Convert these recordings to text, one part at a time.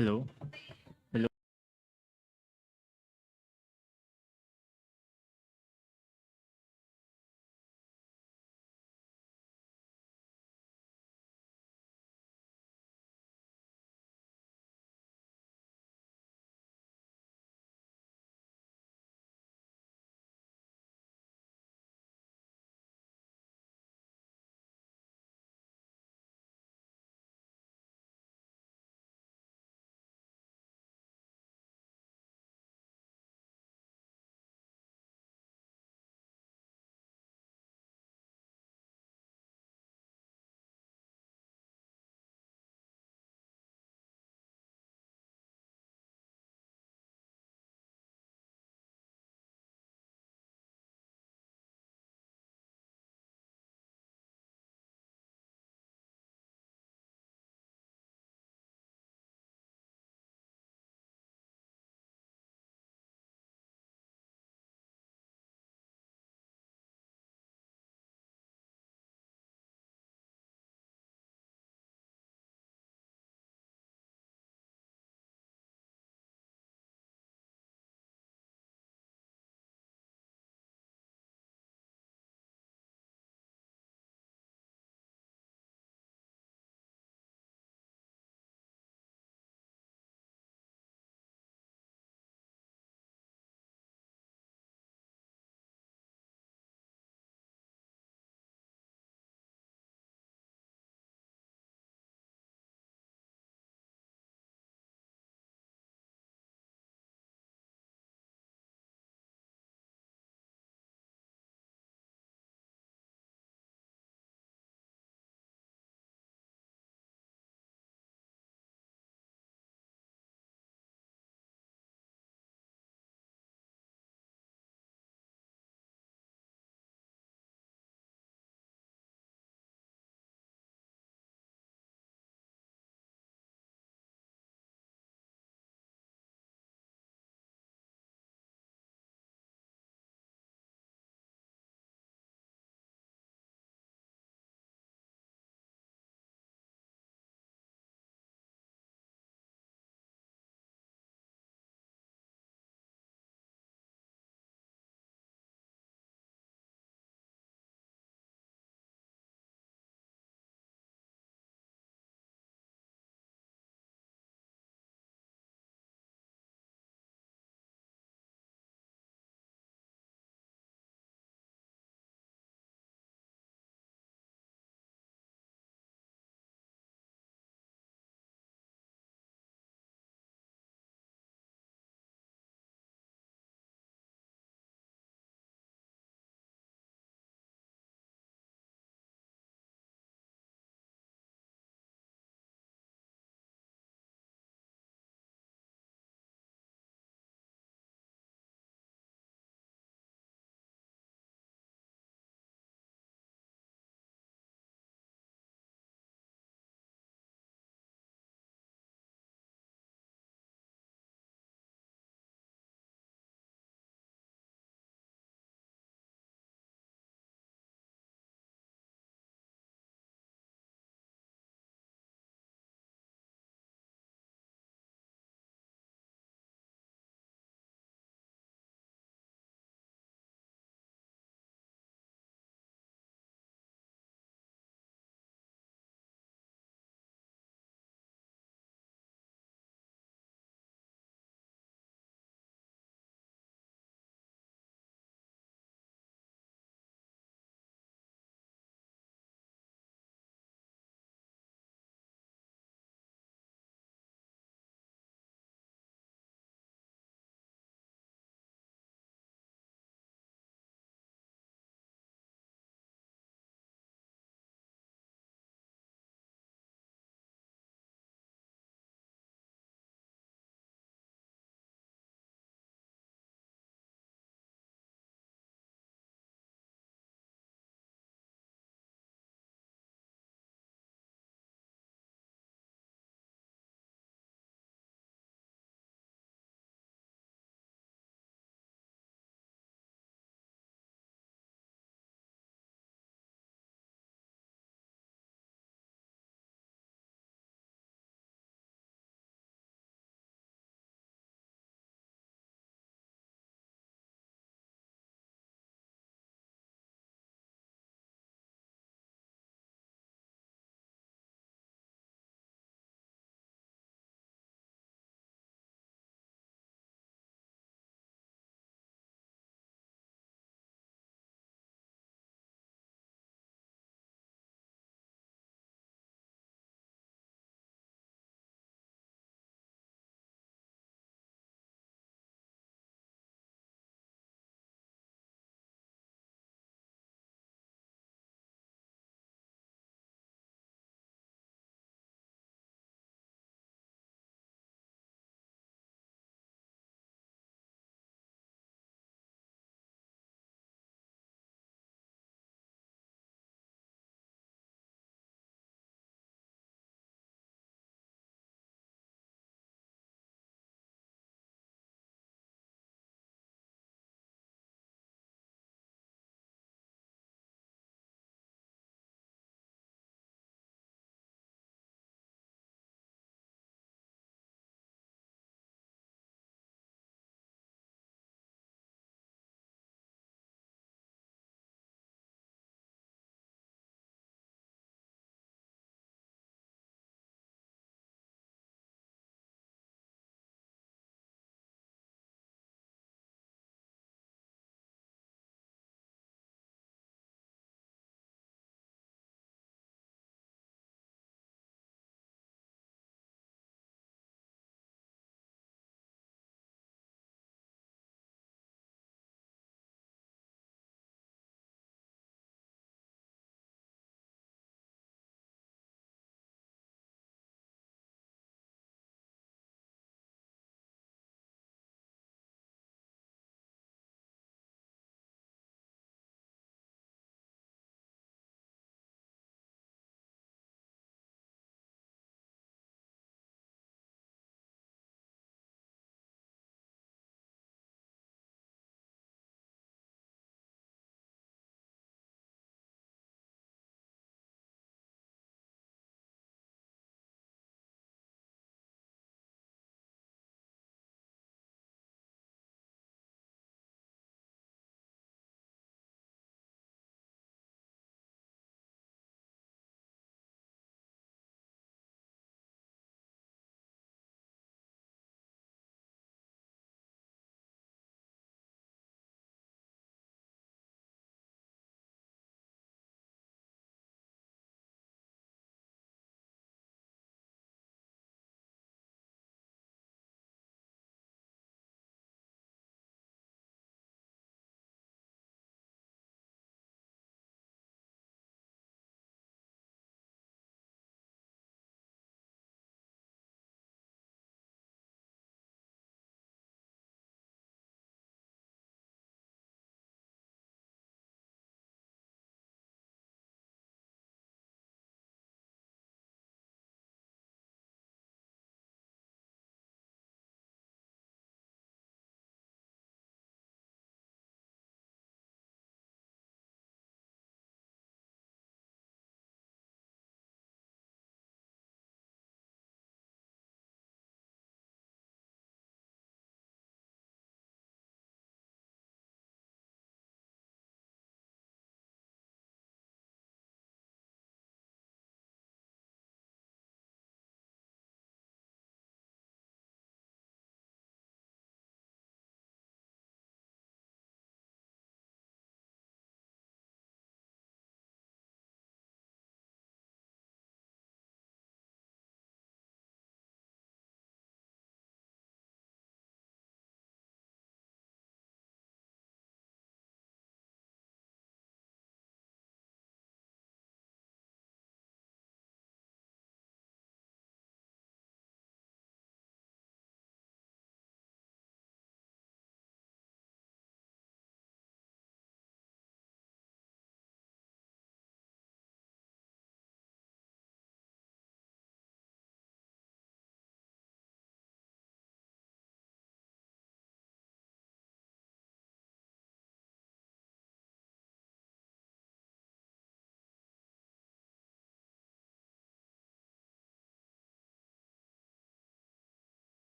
Hello? Hello?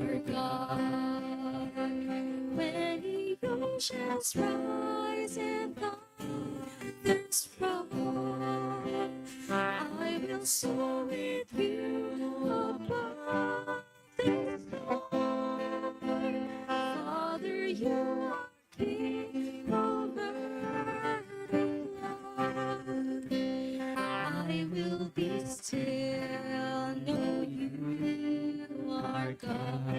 our God. When the oceans rise and thunders roll, I will soar with you above this storm. Father, you are King over the Lord. I will be still, know you are God.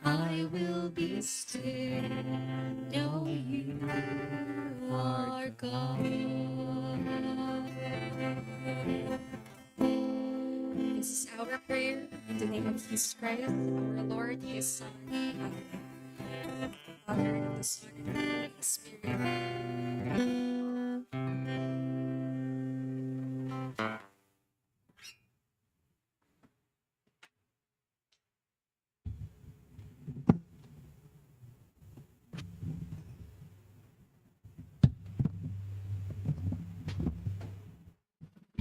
I will be still, know you are God. This is our prayer in the name of Jesus Christ, our Lord, His Son. Amen. Father, and the Son, and the Holy Spirit.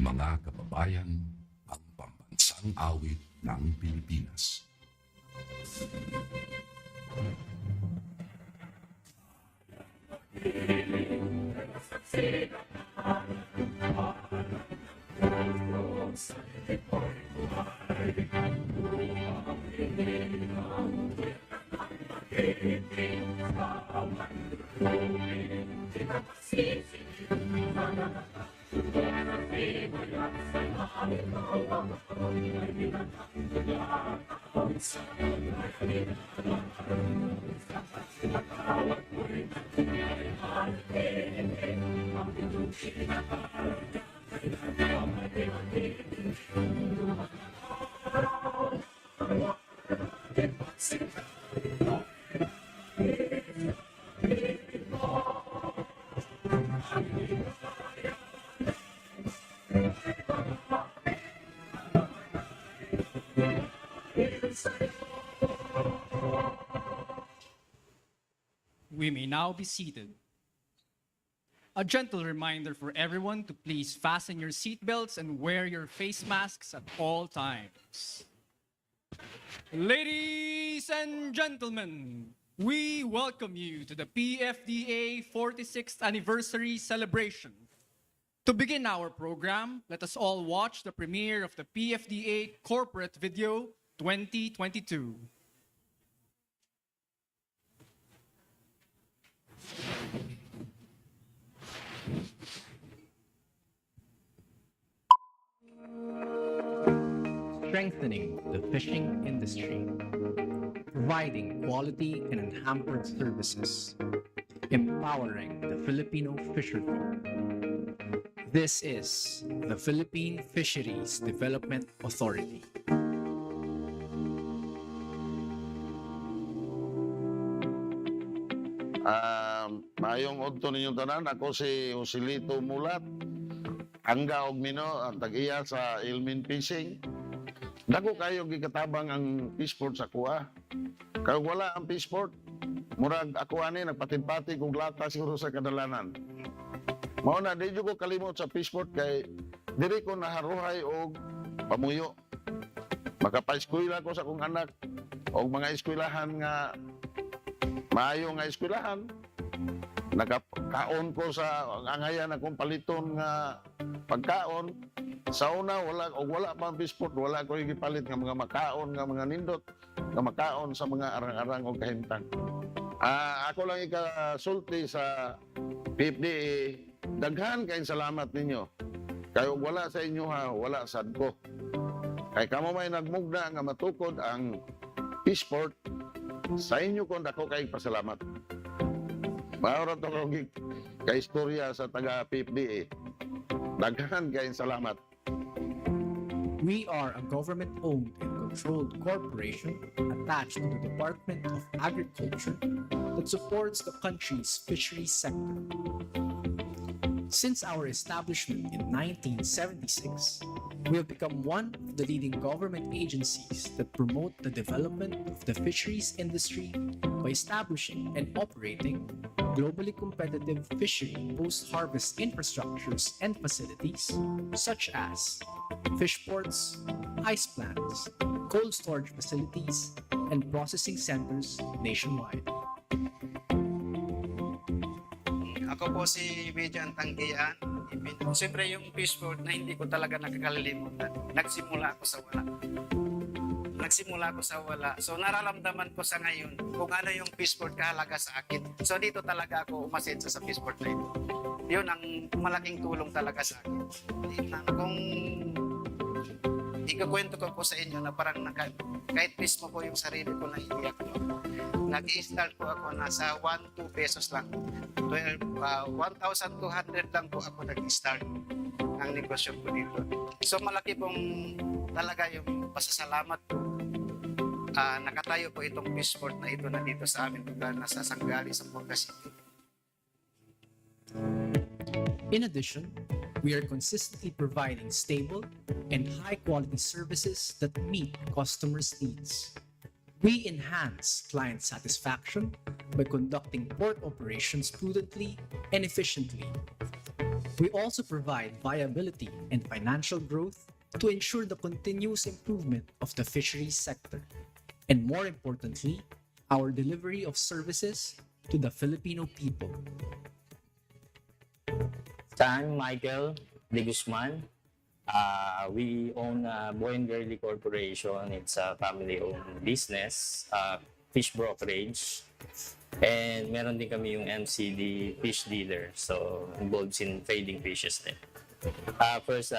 Mga kababayan, ang pambansang awit ng Pilipinas. We may now be seated. A gentle reminder for everyone to please fasten your seatbelts and wear your face masks at all times. Ladies and gentlemen, we welcome you to the PFDA 46th Anniversary Celebration. To begin our program, let us all watch the premiere of the PFDA Corporate Video 2022. Strengthening the fishing industry, providing quality and unhampered services, empowering the Filipino fisherfolk. This is the Philippine Fisheries Development Authority. Mayong udto ninyong tanan, ako si Joselito Mulat, Angga og Mino, ang tag-iya sa Ilmin Fishing. Dako kayo gikatabang ang fishport sa kuha. Kaya wala ang fishport, murag ako ani nagpatid-patid kog lata siguro sa kadalanan. Mao na di ko kalimot sa fishport kay diri ko naharuhay og pamuyo. Makapa-eskwela ko sa akong anak og mga eskwelahan nga maayo nga eskwelahan. Nakakaon ko sa angayan akong paliton nga pagkaon. Sa una wala pa ang fishport, wala ko gipalit nga mga makaon nga mga nindot nga makaon sa mga arang-arang o kahimtang. Ako lang ikasulti sa PFDA, daghan kayong salamat ninyo. Kayo wala sa inyo ha, wala sad ko. Kay kamo may nagmugna nga matukod ang fishport, sa inyo ko dako kayong pasalamat. Maura to kay istorya sa taga PFDA. Daghan kayong salamat. We are a government-owned and controlled corporation attached to the Department of Agriculture that supports the country's fisheries sector. Since our establishment in 1976, we have become one of the leading government agencies that promote the development of the fisheries industry by establishing and operating globally competitive fishery post-harvest infrastructures and facilities such as fish ports, ice plants, cold storage facilities, and processing centers nationwide. Ako po si Bijan Tanggian. Siyempre yung fishboard na hindi ko talaga nakakalimutan. Nagsimula ako sa wala. So nararamdaman ko sa ngayon kung ano yung fishboard kahalaga sa akin. So dito talaga ako umasenso sa fishboard na ito. Yun ang malaking tulong talaga sa akin. Kung ikakwento ko po sa inyo na parang kahit mismo po yung sarili ko na iiyak ko. Nag-i-start po ako nasa 1-2 pesos lang. 1,200 lang po ako nag-start ang negosyo ko dito. So malaki pong talaga yung pasasalamat ko. Nakatayo po itong fishport na ito na dito sa aming lugar na sa Sanggali, sa Buanga City. In addition, we are consistently providing stable and high-quality services that meet customers' needs. We enhance client satisfaction by conducting port operations prudently and efficiently. We also provide viability and financial growth to ensure the continuous improvement of the fisheries sector. And more importantly, our delivery of services to the Filipino people. I'm Michael De Guzman. We own Boy & Girlie Corporation. It's a family-owned business, fish brokerage. And meron din kami yung MCD fish dealer. So, involved in trading fishes din. First,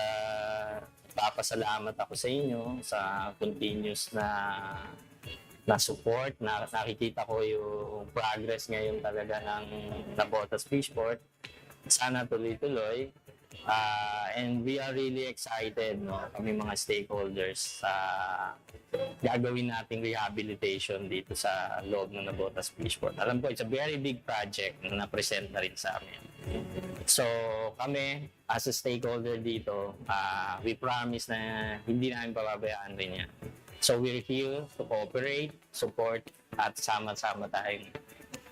papasalamat ako sa inyo sa continuous na support. Nakikita ko yung progress ngayon talaga ng Nabotas Fishport. Sana tuloy-tuloy. And we are really excited, no, kami mga stakeholders sa gagawin nating rehabilitation dito sa loob ng Nabotas Fishport. Alam ko, it's a very big project na na-present na rin sa amin. So kami, as a stakeholder dito, we promise na hindi namin pababayaan rin yan. So we're here to cooperate, support, at sama-sama tayong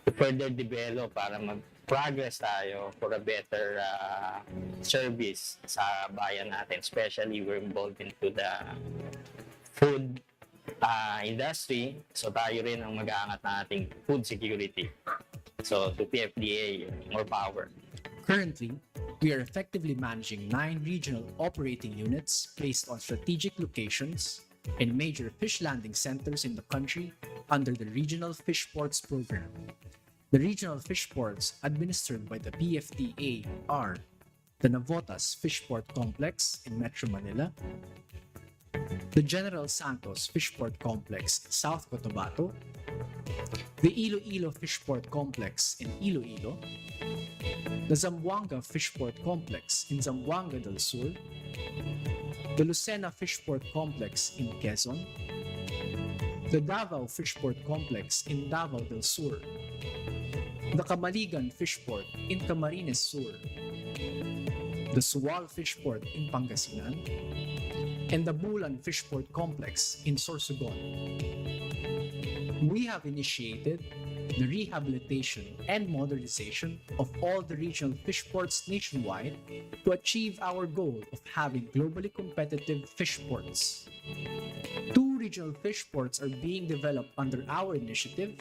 to further develop para mag-progress tayo for a better service sa bayan natin. Especially, we're involved into the food industry. So tayo rin ang mag-aangat ng ating food security. So to PFDA, more power. Currently, we are effectively managing 9 regional operating units placed on strategic locations and major fish landing centers in the country under the Regional Fish Ports Program. The regional fish ports administered by the PFDA are the Navotas Fishport Complex in Metro Manila, the General Santos Fishport Complex in South Cotabato, the Iloilo Fishport Complex in Iloilo, the Zamboanga Fishport Complex in Zamboanga del Sur, the Lucena Fishport Complex in Quezon, the Davao Fishport Complex in Davao del Sur, the Camaligan Fishport in Camarines Sur, the Sual Fishport in Pangasinan, and the Bulan Fishport Complex in Sorsogon. We have initiated the rehabilitation and modernization of all the regional fish ports nationwide to achieve our goal of having globally competitive fish ports. 2 regional fish ports are being developed under our initiative,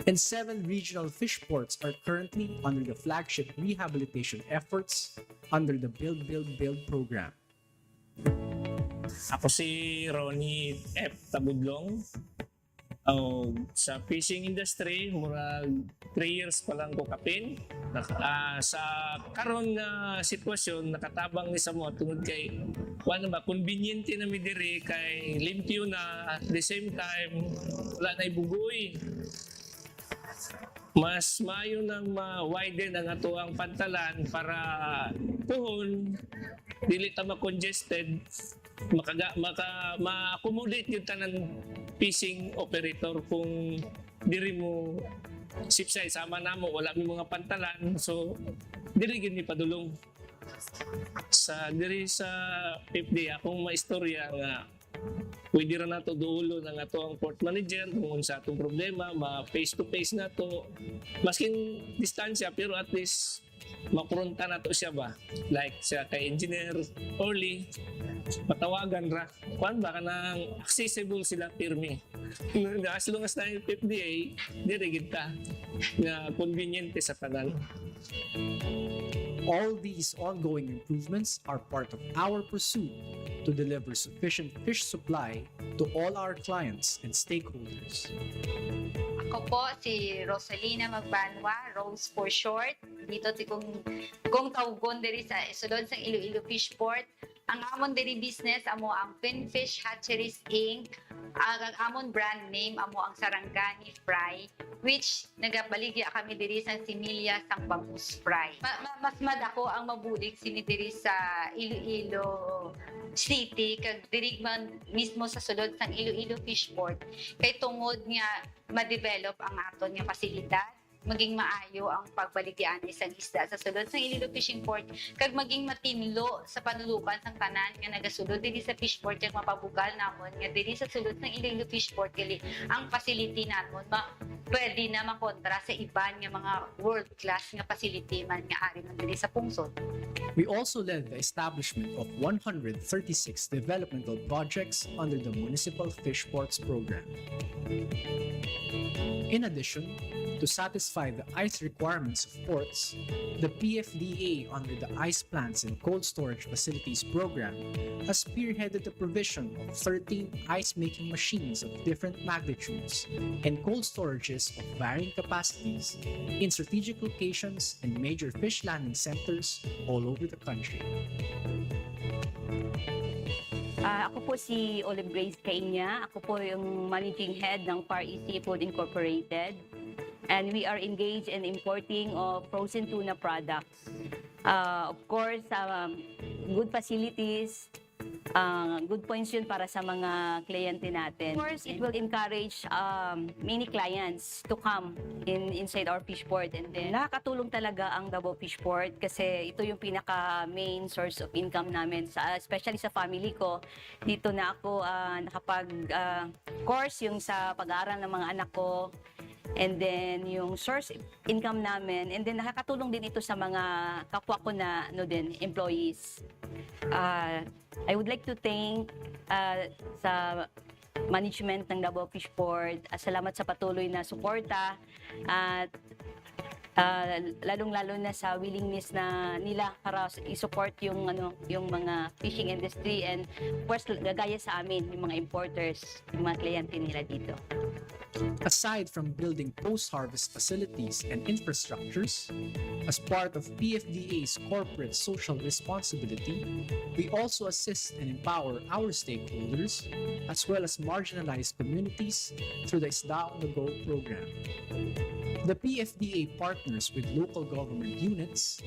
and 7 regional fish ports are currently under the flagship rehabilitation efforts under the Build, Build, Build program. Ako si Ronnie F. Tabudlong. Sa fishing industry, murag 3 years pa lang ko kapin. Sa karon na sitwasyon, nakatabang ni sa mo tungod kay conveniente na mi diri kay limpyo na, at the same time wala na ibugoy. Mas mayo nang ma-widen ang atuang pantalan para puhon dili ta ma-congested, ma-accommodate yung tanan fishing operator kung diri mo sipsay sama namo wala mi mga pantalan so diri gid ni padulong sa diri sa PFDA akong maistorya nga pwede ra nato duulo ng ato ang port manager kung sa atong problema ma face to face nato maskin distansya pero at least makurunta nato siya ba like siya kay engineer Orly matawagan ra kuan ba kanang accessible sila pirmi as long as na yung PFDA dire gid ta nga convenient sa tanan. All these ongoing improvements are part of our pursuit to deliver sufficient fish supply to all our clients and stakeholders. Ako po si Rosalina Magbanwa, Rose for short. Dito ti kung tawgon diri sa sulod sa Iloilo Fish Port. Ang amon diri business amo ang Finfish Hatcheries Inc. Ang amon brand name amo ang Sarangani Fry, which nagabaligya kami diri sa Similia sang Bangus Fry. Mas madako ang mabulig sini diri sa Iloilo City kag diri man mismo sa sulod sang Iloilo Fish Port kay tungod nga ma-develop ang aton nga pasilidad maging maayo ang pagbaligyan isang isda sa sulod sa Iloilo Fishing Port kag maging matinlo sa panulukan sang tanan nga nagasulod diri sa fish port kag mapabugal namon nga diri sa sulod ng Iloilo Fish Port kali ang facility namon pwede na makontra sa iban nga mga world class nga facility man nga ari man diri sa pungsod. We also led the establishment of 136 developmental projects under the Municipal Fish Ports Program. In addition, to satisfy the ice requirements of ports, the PFDA under the Ice Plants and Cold Storage Facilities Program has spearheaded the provision of 13 ice-making machines of different magnitudes and cold storages of varying capacities in strategic locations and major fish landing centers all over the country. Ako po si Olive Grace Kainya. Ako po yung Managing Head ng Far East Seafood Incorporated. And we are engaged in importing of frozen tuna products. Of course, good facilities, good points yun para sa mga kliyente natin. Of course, it will encourage many clients to come inside our fish port. And then, nakakatulong talaga ang Davao Fish Port kasi ito yung pinaka-main source of income namin, especially sa family ko. Dito na ako nakapag-course yung sa pag-aaral ng mga anak ko. And then, yung source income namin. And then, nakakatulong din ito sa mga kapwa ko na employees. I would like to thank sa management ng Davao Fish Port. Salamat sa patuloy na suporta at lalong-lalo na sa willingness na nila para i-support yung mga fishing industry and of course gagaya sa amin yung mga importers, yung mga kliyente nila dito. Aside from building post-harvest facilities and infrastructures, as part of PFDA's corporate social responsibility, we also assist and empower our stakeholders as well as marginalized communities through the Isda on the Go program. The PFDA partners with local government units,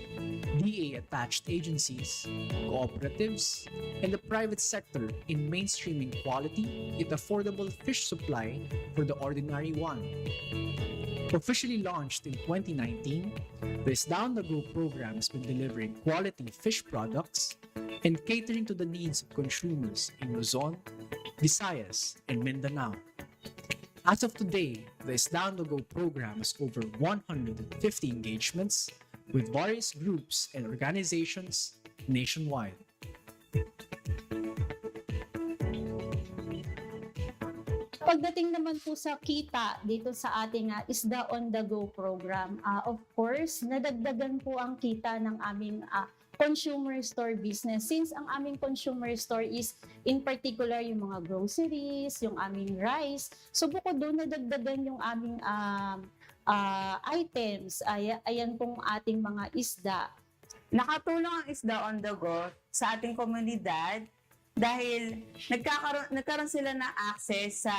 DA-attached agencies, cooperatives, and the private sector in mainstreaming quality yet affordable fish supply for the ordinary one. Officially launched in 2019, the Isda on the Go program has been delivering quality fish products and catering to the needs of consumers in Luzon, Visayas, and Mindanao. As of today, the Isda on the Go program has over 150 engagements with various groups and organizations nationwide. Pagdating naman po sa kita dito sa ating Isda on the Go program, of course, nadagdagan po ang kita ng aming consumer store business. Since ang aming consumer store is in particular yung mga groceries, yung aming rice, so bukod doon nadagdagan yung aming items. Ayan pong ating mga isda. Nakatulong ang Isda on the Go sa ating komunidad dahil nagkaroon sila ng access sa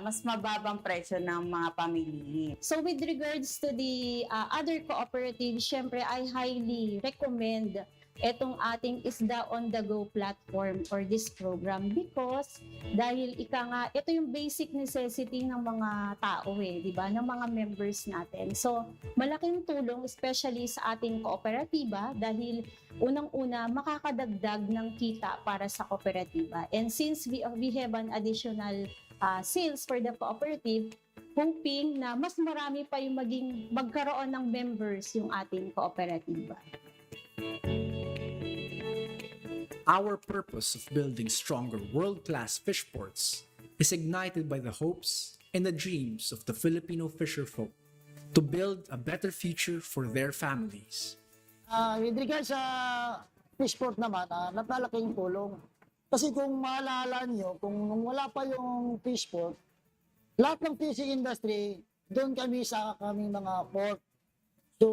mas mababang presyo ng mga pamilya. So with regards to the other cooperatives, syempre I highly recommend etong ating Isda on the Go platform or this program because dahil ika nga, ito yung basic necessity ng mga tao di ba? Ng mga members natin. So, malaking tulong especially sa ating kooperatiba dahil unang-una makakadagdag ng kita para sa kooperatiba. And since we have an additional sales for the cooperative, hoping na mas marami pa yung magkaroon ng members yung ating kooperatiba. Our purpose of building stronger world-class fish ports is ignited by the hopes and the dreams of the Filipino fisherfolk to build a better future for their families. With regards sa fish port naman, napalaking tulong. Kasi kung maalala nyo, kung wala pa yung fish port, lahat ng fishing industry, doon kami sa kaming mga port. So,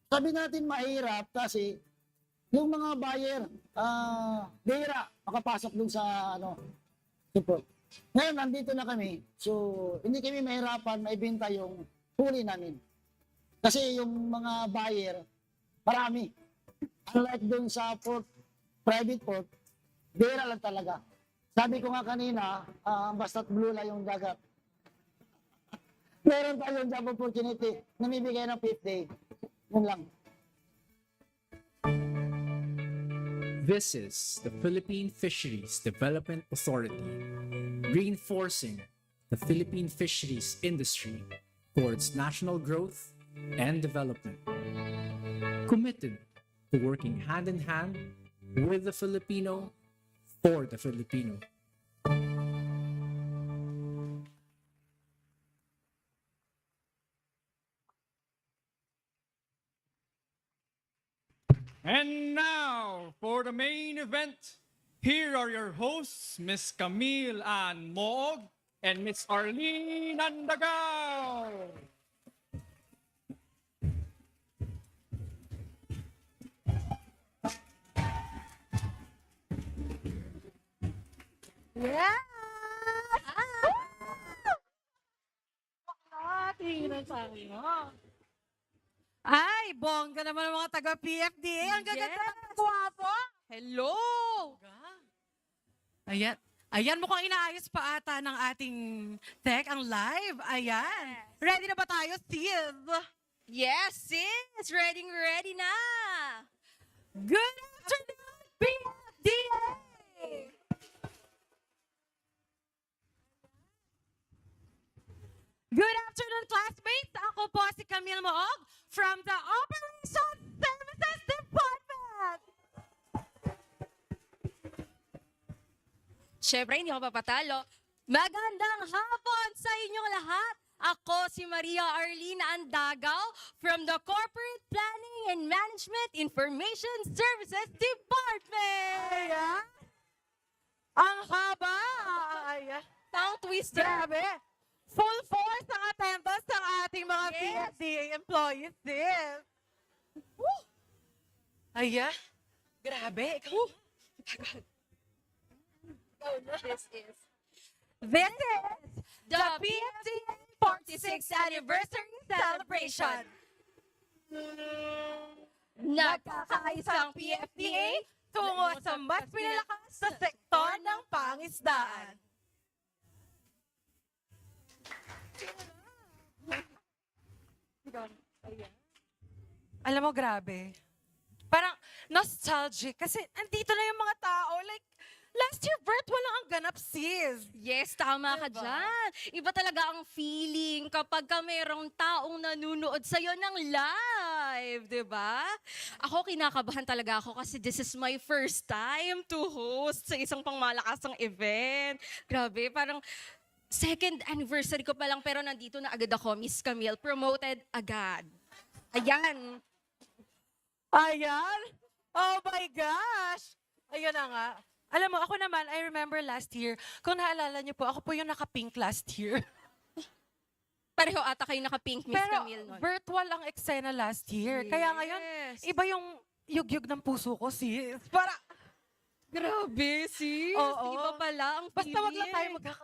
sabi natin mahirap kasi yung mga buyer, bihira makapasok dun sa port. Ngayon, nandito na kami. So, hindi kami mahirapan maibenta yung huli namin. Kasi yung mga buyer, marami. Unlike dun sa port, private port, bihira lang talaga. Sabi ko nga kanina, basta't blue lang yung dagat. Meron tayong job opportunity na mibigay ng PFDA. Yun lang. This is the Philippine Fisheries Development Authority, reinforcing the Philippine fisheries industry towards national growth and development. Committed to working hand in hand with the Filipino for the Filipino. And now, for the main event, here are your hosts, Miss Camille Ann Moog and Miss Arlene Andagaw. Yeah! Tingnan sa akin, Ay, bongga naman ng mga taga-PFDA. Ang gaganda ng guwapo. Hello! Ayan. Ayan, mukhang inaayos pa ata ng ating tech ang live. Ayan. Ready na ba tayo, sis? Yes, sis! Ready na! Good afternoon, PFDA! Good afternoon, classmates! Ako po si Camille Moog from the Operations Services Department! Siyempre, hindi ako papatalo. Magandang hapon sa inyong lahat! Ako si Maria Arlene Andagaw from the Corporate Planning and Management Information Services Department! Ayan! Ang haba! Ayan! Tongue twister! Grabe! Full force ang attendance ng ating mga Yes. PFDA employees, sis. Woo! Ayan. Grabe. Ikaw. This is The PFDA 46th Anniversary Celebration! nagkakaisang PFDA tungo sa mas pinalakas sa sektor ng pangisdaan. Alam mo, grabe. Parang nostalgic. Kasi andito na yung mga tao. Like, last year, virtual lang ang ganap, sis. Yes, tama ka dyan. Iba talaga ang feeling kapag ka mayroong taong nanunood sa'yo ng live, di ba? Ako, kinakabahan talaga ako kasi this is my first time to host sa isang pangmalakasang event. Grabe, parang second anniversary ko pa lang pero nandito na agad ako, Miss Camille, promoted agad. Ayan. Ayan? Oh my gosh! Ayun na nga. Alam mo, ako naman, I remember last year, kung naalala niyo po, ako po yung naka-pink last year. Pareho ata kayo naka-pink, Miss Pero Camille. Nun. virtual ang eksena last year. Kaya ngayon, Yes. iba yung yugyug ng puso ko, sis. Para, Grabe, sis. Oo. Iba pala ang basta wag lang tayo feeling. magkaka...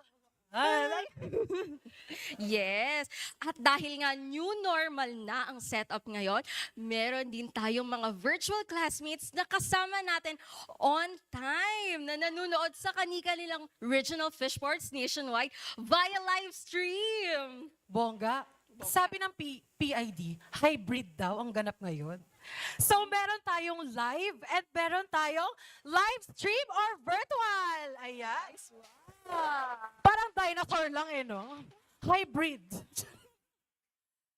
Yes. At dahil nga new normal na ang setup ngayon, meron din tayong mga virtual classmates na kasama natin on time na nanonood sa kanilang regional fish ports nationwide via live stream. Bongga. Sabi ng PID, hybrid daw ang ganap ngayon. So meron tayong live and meron tayong live stream or virtual. Ayan. Parang dinosaur lang no? Hybrid.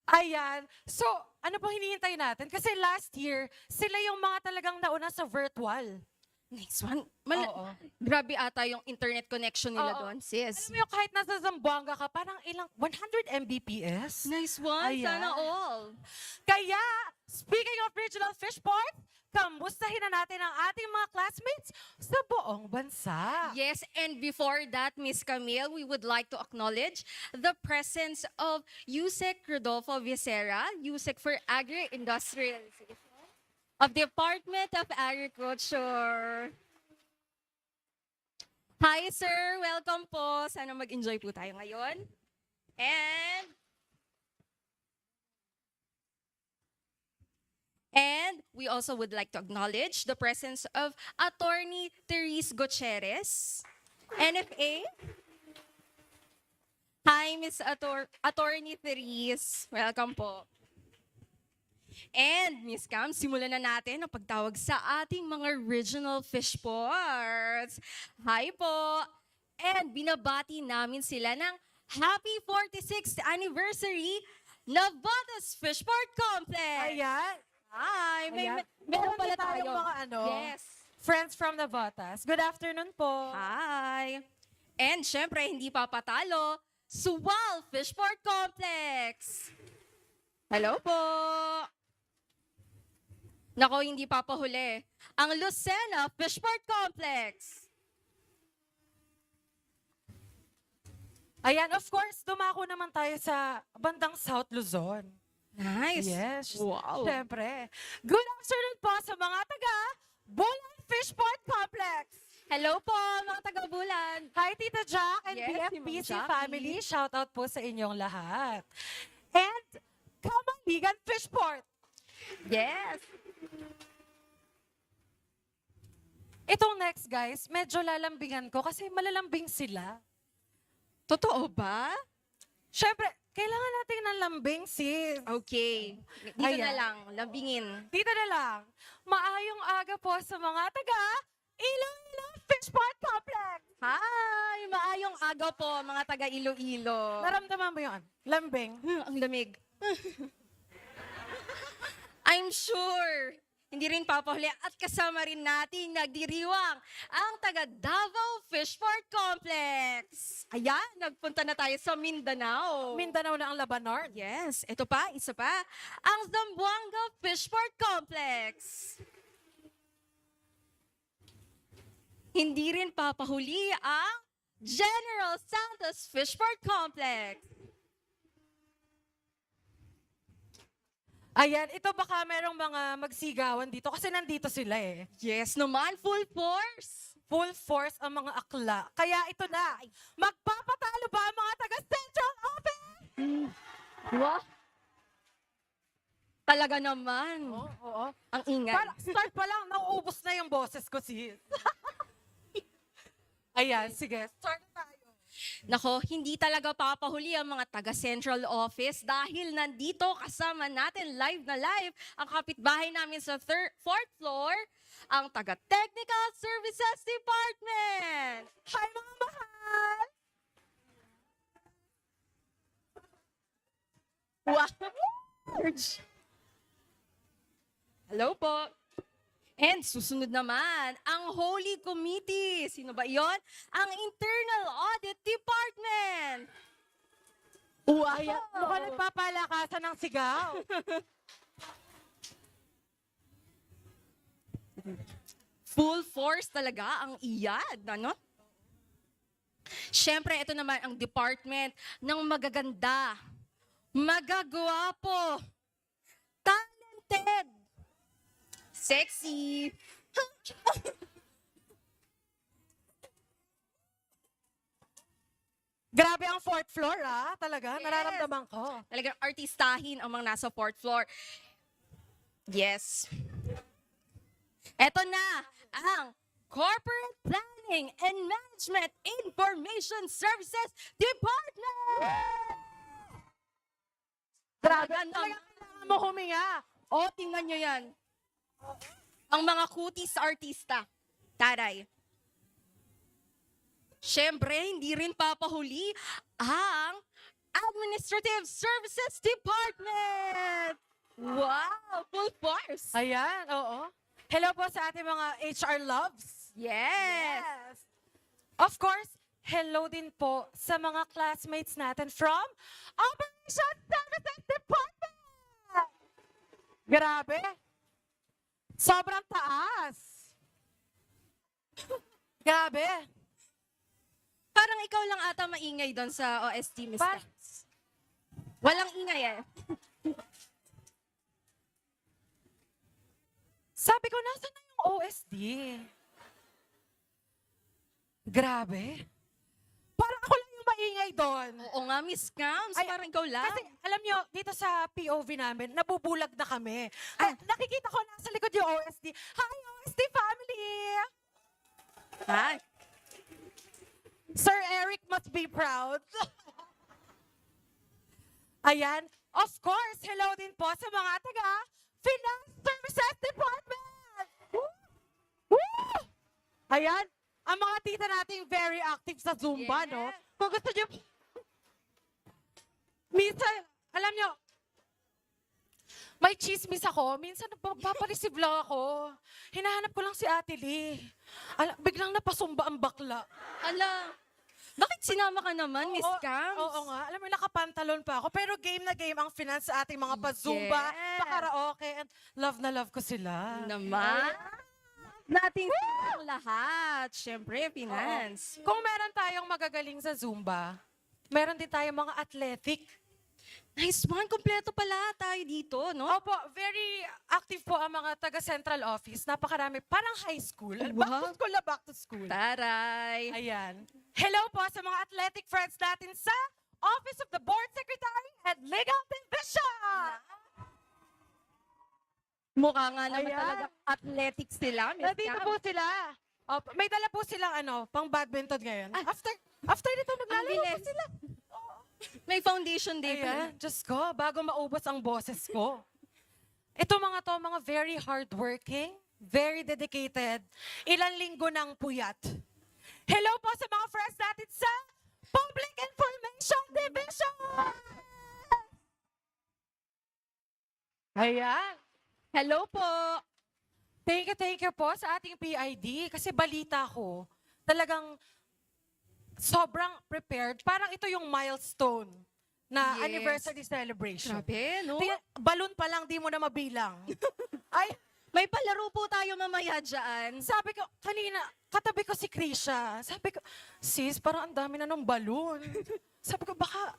Ayan. So, ano pang hinihintay natin? Kasi last year, sila yung mga talagang nauna sa virtual. Next one. Oo. Grabe ata yung internet connection nila Oo. doon, sis. Alam mo yung kahit nasa Zamboanga ka, parang ilang 100 Mbps. Nice one. Ayan. Sana all. Kaya, speaking of regional fish port, kamustahin na natin ang ating mga classmates sa buong bansa. Yes, and before that, Miss Camille, we would like to acknowledge the presence of Yusek Rodolfo Vicera, Yusek for Agri-Industrialization of Department of Agriculture. Hi, sir. Welcome po. Sana mag-enjoy po tayo ngayon. And we also would like to acknowledge the presence of Attorney Therese Gutierrez, NFA. Hi, Miss Attorney Therese. Welcome po. And Miss Cam, simulan na natin ang pagtawag sa ating mga regional fish ports. Hi po. And binabati namin sila ng Happy 46th Anniversary Navotas Fish Port Complex. Ayan. Hi. Ayan. Meron pala tayong tayo. mga Yes. friends from Navotas. Good afternoon po. Hi. And syempre, hindi papatalo, Suwal Fish Port Complex. Hello po. Nako, hindi papahuli. Ang Lucena Fish Port Complex. Ayan, of course, dumako naman tayo sa bandang South Luzon. Nice. Yes. Wow. Siyempre. Good afternoon po sa mga taga Bulan Fish Port Complex. Hello po, mga taga-Bulan. Hi, Tita Jack and Yes, si Ma'am BFBC Jackie. family. Shout out po sa inyong lahat. And Kamaligan Fish Port. Yes. Itong next, guys, medyo lalambingan ko kasi malalambing sila. Totoo ba? Siyempre, kailangan natin ng lambing, sis. Okay. Dito Ayan. na lang, lambingin. Dito na lang. Maayong aga po sa mga taga Iloilo Fish Port Complex. Hi! Maayong aga po, mga taga Iloilo. Naramdaman mo yun? Lambing. Ang lamig. I'm sure. Hindi rin papahuli at kasama rin nating nagdiriwang ang taga Davao Fish Port Complex. Ayan, nagpunta na tayo sa Mindanao. Mindanao na ang Labanar. Yes, ito pa, isa pa. Ang Zamboanga Fish Port Complex. Hindi rin papahuli ang General Santos Fish Port Complex. Ayan, ito baka merong mga magsigawan dito kasi nandito sila eh. Yes naman, full force. Full force ang mga akla. Kaya ito na, magpapatalo ba ang mga taga Central Office? Wow. Talaga naman. Oo. Ang ingay. Start pa lang, nauubos na yung boses ko, sis. Ayan, sige, start na tayo. Nako, hindi talaga papahuli ang mga taga Central Office dahil nandito kasama natin live na live ang kapitbahay namin sa fourth floor, ang taga Technical Services Department. Hi mga mahal! Wow! Hello po. And susunod naman, ang Holy Committee. Sino ba iyon? Ang Internal Audit Department. Wow! Ayan, mukhang nagpapalakasan ng sigaw. Full force talaga ang iyad, ano? Siyempre, ito naman ang department ng magaganda, magagwapo, talented, sexy. Grabe ang fourth floor, talaga. Yes. Nararamdaman ko. Talagang artistahin ang mga nasa fourth floor. Yes. Eto na ang Corporate Planning and Management Information Services Department! Grabe, Talaga talaga kailangan mo huminga. O, tingnan nyo yan. Ang mga kutis artista. Taray. Siyempre, hindi rin papahuli ang Administrative Services Department. Wow! Full force! Ayan, oo. Hello po sa ating mga HR loves. Yes! Of course, hello din po sa mga classmates natin from Operations Services Department. Grabe. Sobrang taas. Grabe. Parang ikaw lang ata maingay doon sa OST, Miss Cams. Walang ingay eh. Sabi ko, nasa na yung OSD? Grabe. Parang ako lang yung maingay doon. Oo nga, Miss Cams. Parang ikaw lang. Kasi, alam nyo, dito sa POV namin, nabubulag na kami. Nakikita ko nasa likod yung OSD. Hi, OSD family! Hi. Sir Eric must be proud. Ayan. Of course, hello din po sa mga taga Finance Services Department! Woo! Ayan. Ang mga tita nating very active sa Zumba, no? Kung gusto nyo, minsan, alam nyo, may chismis ako. Minsan, papareceive lang ako. Hinahanap ko lang si Ate Lee. Biglang napasumba ang bakla. Ala, bakit sinama ka naman, Miss Cams? Oo nga. Alam mo, nakapantalon pa ako. Pero game na game ang finance sa ating mga pa-Zumba, Yes. pa-karaoke, and love ko sila. Naman. Nating ang lahat. Siyempre, finance. Kung meron tayong magagaling sa Zumba, meron din tayong mga athletic. Nice one. Kompleto pala tayo dito, no? Opo, very active po ang mga taga-central office. Napakarami. Parang high school. Back to school. Taray. Ayan. Hello po sa mga athletic friends natin sa Office of the Board Secretary and Legal Division. Mukha nga naman Ayan. talaga athletic sila, Miss Nandito Cams. po sila. Opo, may dala po silang pang badminton ngayon. After nito, maglalaro po sila. May foundation day pa. Ayan, Diyos ko, bago maubos ang boses ko. Ito mga very hardworking, very dedicated, ilang linggo ng puyat. Hello po sa mga friends natin sa Public Information Division! Ayan. Hello po. Thank you po sa ating PID kasi balita ko, talagang sobrang prepared. Parang ito yung milestone na Yes. anniversary celebration. Grabe, no? Balloon pa lang, di mo na mabilang. Ay, may palaro po tayo mamaya dyan. Sabi ko, kanina, katabi ko si Krisha. Sabi ko, sis, parang ang dami na ng balloon. Sabi ko, baka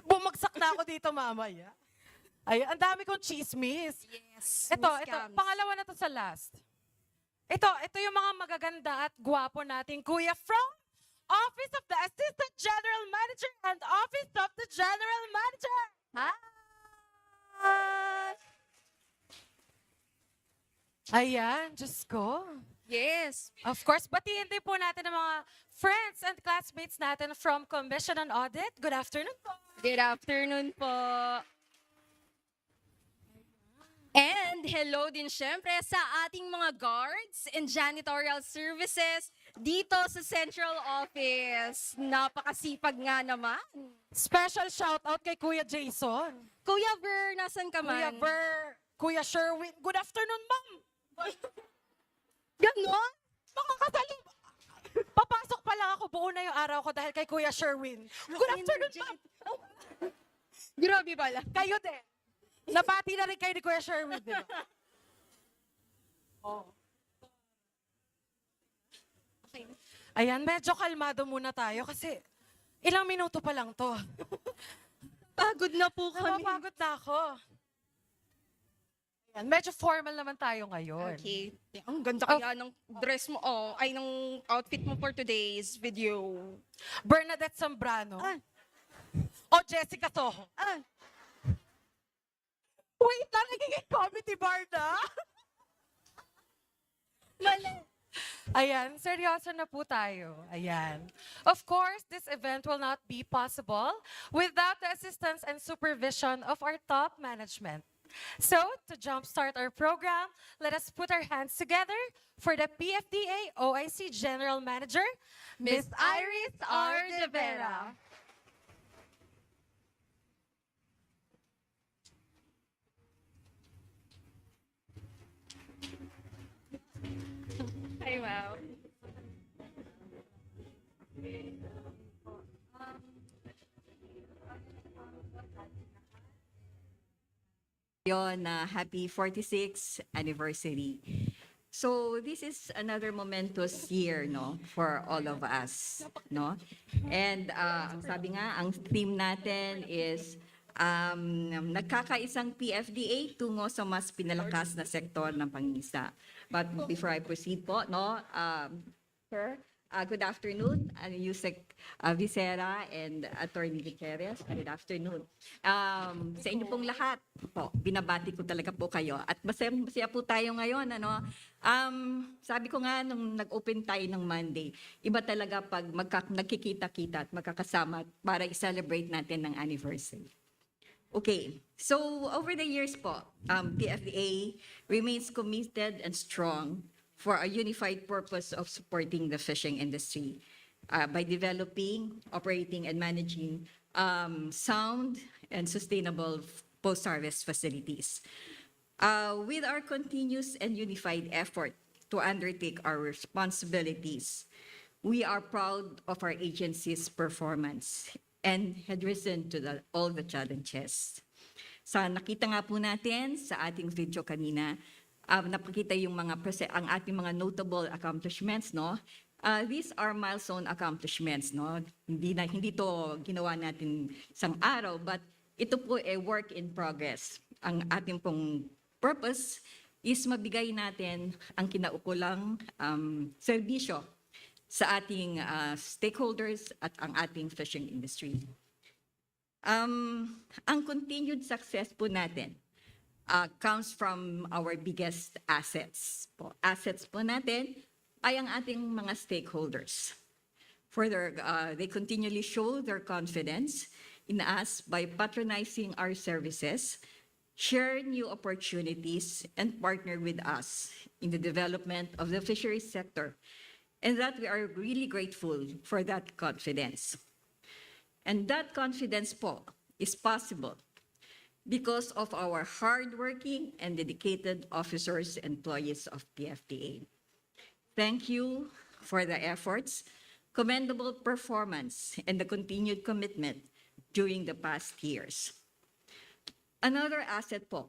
bumagsak na ako dito mamaya. Ay, ang dami kong chismis. Yes, Ito, Miss Cams. pangalawa na to sa last. Ito yung mga magaganda at gwapo nating kuya from Office of the Assistant General Manager and Office of the General Manager. Hi! Ayan, Diyos ko. Yes. Of course, batiin din po natin ang mga friends and classmates natin from Commission on Audit. Good afternoon po. Good afternoon po. And hello din syempre sa ating mga guards and janitorial services dito sa Central Office. Napakasipag nga naman. Special shout out kay Kuya Jason. Kuya Ver, nasan ka Kuya man? Ver, Kuya Sherwin. Good afternoon, ma'am. Ganon? Makakasali. Papasok pa lang ako, buo na yung araw ko dahil kay Kuya Sherwin. Good afternoon, ma'am. Grabe pala. Kayo din. Nabati na rin kayo ni Kuya Sherwin, di ba? Oh. Ayan, medyo kalmado muna tayo kasi ilang minuto pa lang to. Pagod na po kami. Napapagod na ako. Yan, medyo formal naman tayo ngayon. Okay. Ang ganda kaya ng dress mo, ay ng outfit mo for today's video. Bernadette Zambrano. Ah. O Jessica Soho. Ah. Wait lang, nagiging comedy bar na. Mali. Ayan, seryoso na po tayo. Ayan. Of course, this event will not be possible without the assistance and supervision of our top management. So, to jumpstart our program, let us put our hands together for the PFDA OIC General Manager, Miss Iris R. De Vera. Ay, wow. Yon na happy 46th anniversary. So this is another momentous year, no, for all of us, no. And ang sabi nga, ang theme natin is nagkakaisang PFDA tungo sa mas pinalakas na sektor ng pangingisda. But before I proceed po, no, sir, good afternoon, Yusek Vicera and Attorney Gutierrez. Good afternoon. Sa inyo pong lahat po, binabati ko talaga po kayo. At masaya po tayo ngayon, ano. Sabi ko nga nung nag-open tayo ng Monday, iba talaga pag nagkikita-kita at magkakasama para i-celebrate natin ng anniversary. Okay, so over the years po, PFDA remains committed and strong for a unified purpose of supporting the fishing industry by developing, operating, and managing sound and sustainable post-harvest facilities. With our continuous and unified effort to undertake our responsibilities, we are proud of our agency's performance and had risen to all the challenges. Sa nakita nga po natin sa ating video kanina, napakita yung ang ating mga notable accomplishments, no? These are milestone accomplishments, no? Hindi to ginawa natin isang araw, but ito po ay work in progress. Ang ating pong purpose is mabigay natin ang kinaukulang serbisyo sa ating stakeholders at ang ating fishing industry. Ang continued success po natin comes from our biggest assets. Assets po natin ay ang ating mga stakeholders. Further, they continually show their confidence in us by patronizing our services, share new opportunities, and partner with us in the development of the fisheries sector. And that we are really grateful for that confidence. And that confidence po is possible because of our hardworking and dedicated officers and employees of PFDA. Thank you for the efforts, commendable performance, and the continued commitment during the past years. Another asset po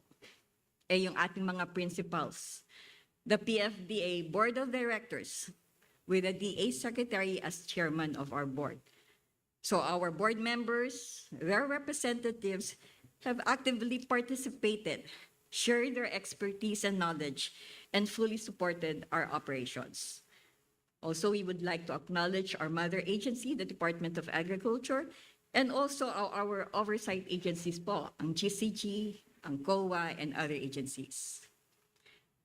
ay yung ating mga principals, the PFDA Board of Directors, with the DA Secretary as chairman of our board. So our board members, their representatives, have actively participated, shared their expertise and knowledge, and fully supported our operations. Also, we would like to acknowledge our mother agency, the Department of Agriculture, and also our oversight agencies po, ang GCG, ang COA, and other agencies.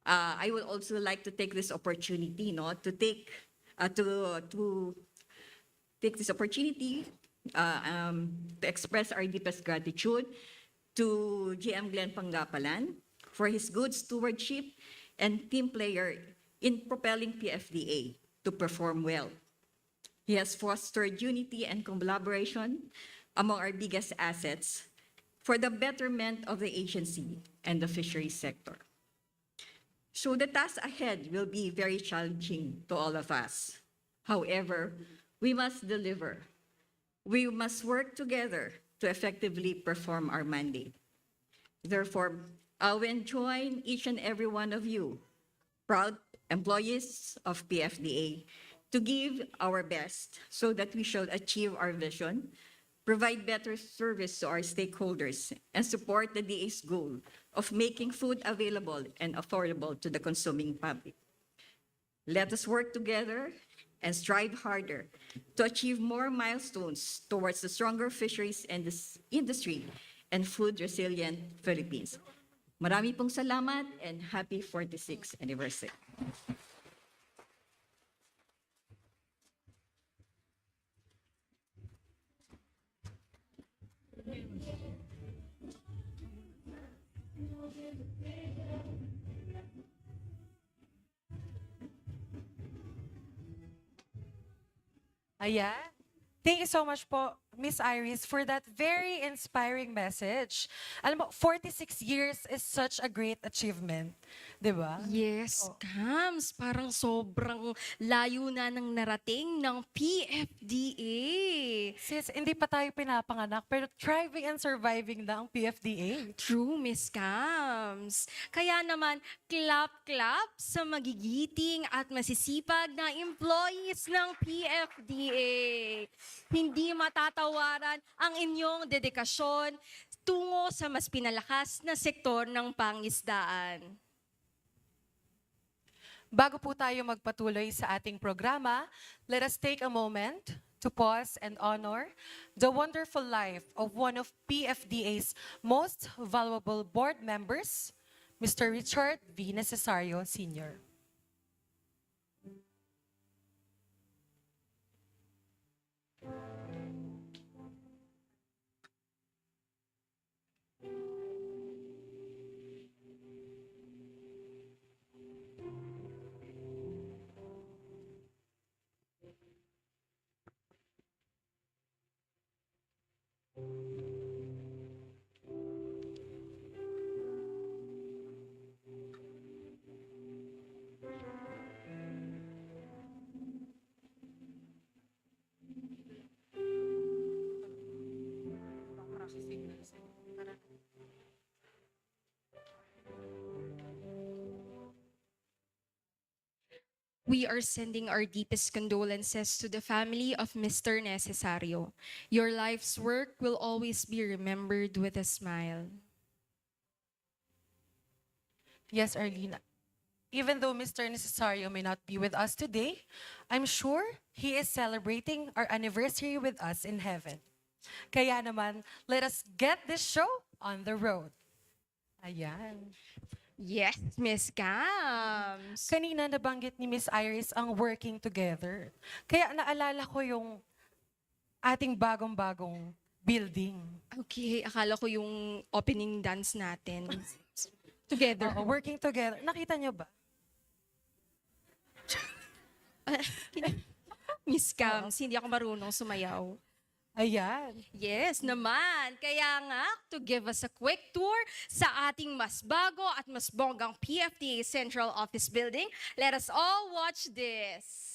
I would also like to take this opportunity, to take this opportunity to express our deepest gratitude to GM Glenn Pangapalan for his good stewardship and team player in propelling PFDA to perform well. He has fostered unity and collaboration among our biggest assets for the betterment of the agency and the fisheries sector. So the task ahead will be very challenging to all of us. However, we must deliver. We must work together to effectively perform our mandate. Therefore, I will join each and every one of you, proud employees of PFDA, to give our best so that we shall achieve our vision, provide better service to our stakeholders, and support the DA's goal of making food available and affordable to the consuming public. Let us work together and strive harder to achieve more milestones towards the stronger fisheries industry and food resilient Philippines. Marami pong salamat and happy 46th anniversary. Ayan. Thank you so much po, Miss Iris, for that very inspiring message. Alam mo, 46 years is such a great achievement. Di ba? Yes, Kams. Parang sobrang layo na ng narating ng PFDA. Sis, hindi pa tayo pinapanganak, pero thriving and surviving na ang PFDA. True, Miss Kams. Kaya naman, clap-clap sa magigiting at masisipag na employees ng PFDA. Hindi matatawaran ang inyong dedikasyon tungo sa mas pinalakas na sektor ng pangisdaan. Bago po tayo magpatuloy sa ating programa, let us take a moment to pause and honor the wonderful life of one of PFDA's most valuable board members, Mr. Richard V. Necesario Sr. We are sending our deepest condolences to the family of Mr. Necesario. Your life's work will always be remembered with a smile. Yes, Arlene. Even though Mr. Necesario may not be with us today, I'm sure he is celebrating our anniversary with us in heaven. Kaya naman, let us get this show on the road. Ayan. Yes, Miss Cams. Kanina nabanggit ni Miss Iris ang working together. Kaya naalala ko yung ating bagong-bagong building. Okay, akala ko yung opening dance natin. Together. Oo, working together. Nakita niyo ba? Miss Cams, hindi ako marunong sumayaw. Ayan. Yes naman. Kaya nga, to give us a quick tour sa ating mas bago at mas bonggang PFDA Central Office Building, let us all watch this.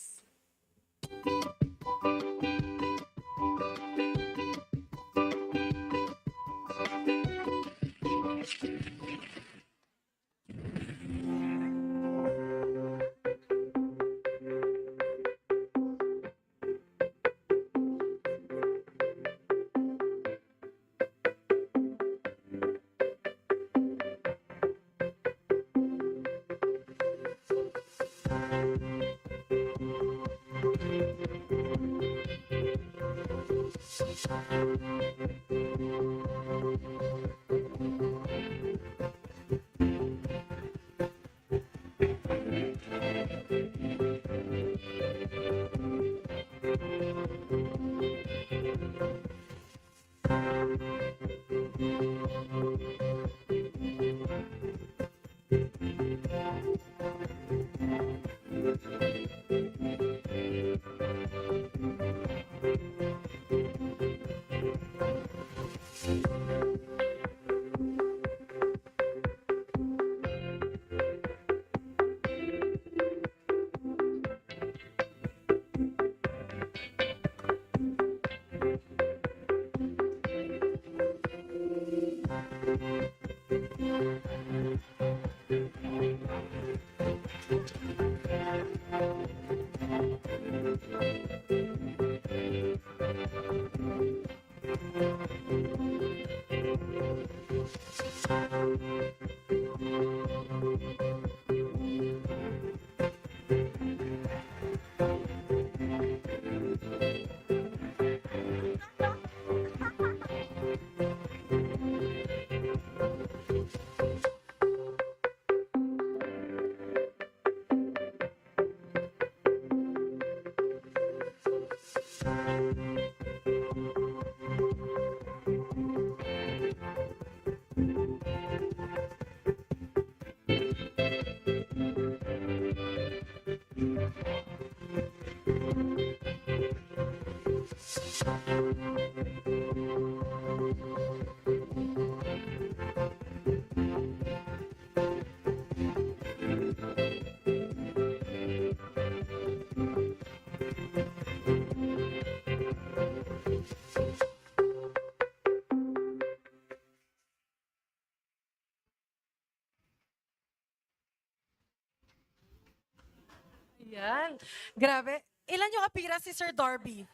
Yan. Grabe. Ilan yung appearance si Sir Darby?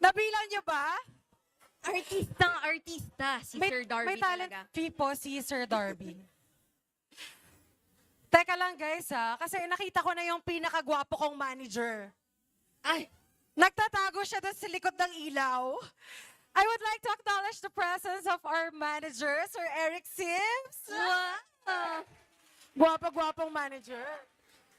Nabilang niyo ba? Artistang artista si Sir Darby may talent talaga. fee po si Sir Darby. Teka lang guys ha, kasi nakita ko na yung pinakagwapo kong manager. Ay! Nagtatago siya doon sa likod ng ilaw. I would like to acknowledge the presence of our manager, Sir Eric Sims. Wow! Gwapa-gwapong manager.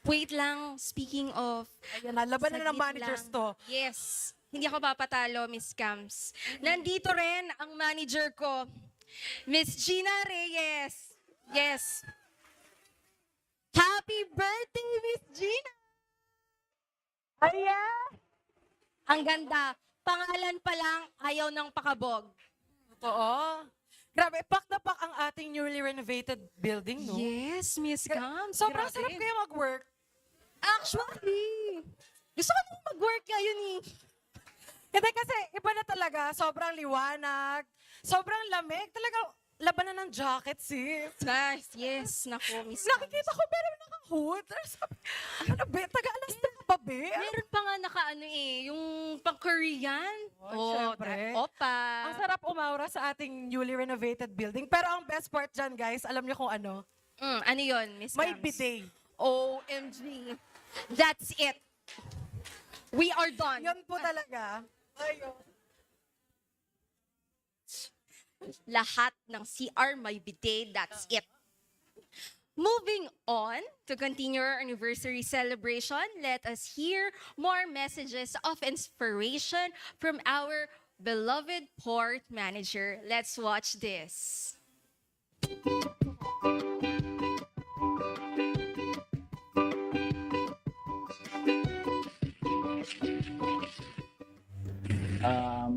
Wait lang, speaking of... Ayan na, laban na ng saglit managers lang. to. Yes. Hindi ako papatalo, Miss Cams. Nandito rin ang manager ko, Miss Gina Reyes. Yes. Happy birthday, Miss Gina! Ayan! Ang ganda. Pangalan pa lang, ayaw ng pakabog. Totoo. Grabe, pak na pak ang ating newly renovated building, no? Yes, Miss Cams. Sobrang grabe. sarap kayo mag-work. Actually, gusto ko nang mag-work ngayon eh. Hindi kasi iba na talaga. Sobrang liwanag. Sobrang lamig. Talaga, laban na ng jacket, sis. Nice, yes. Naku, Miss Nakikita ko, pero naka-hood. Ano ba? Taga-alas na ba, be? Meron pa nga naka-ano eh, yung pang-Korean. Syempre. Opa. Ang sarap umaura sa ating newly renovated building. Pero ang best part dyan, guys, alam niyo kung ano? Ano yun, Miss May Cams? bidet. OMG. That's it. We are done. Yun po talaga. Ayun. Lahat ng CR may bidet, that's it. Moving on to continue our anniversary celebration, let us hear more messages of inspiration from our beloved port manager. Let's watch this.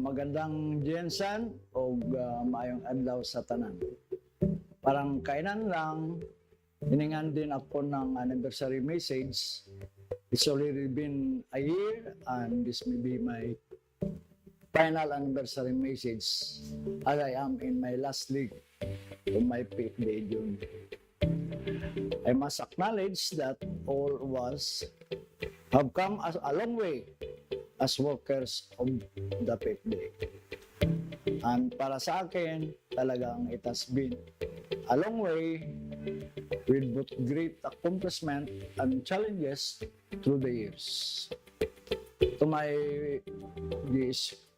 Magandang Jensen o maayong adlaw sa tanan. Parang kainan lang, hiningan din ako ng anniversary message. It's already been a year and this may be my final anniversary message as I am in my last league of my PFDA journey. I must acknowledge that all of us have come a long way as workers of the PFDA. And para sa akin, talagang it has been a long way with both great accomplishment and challenges through the years. To my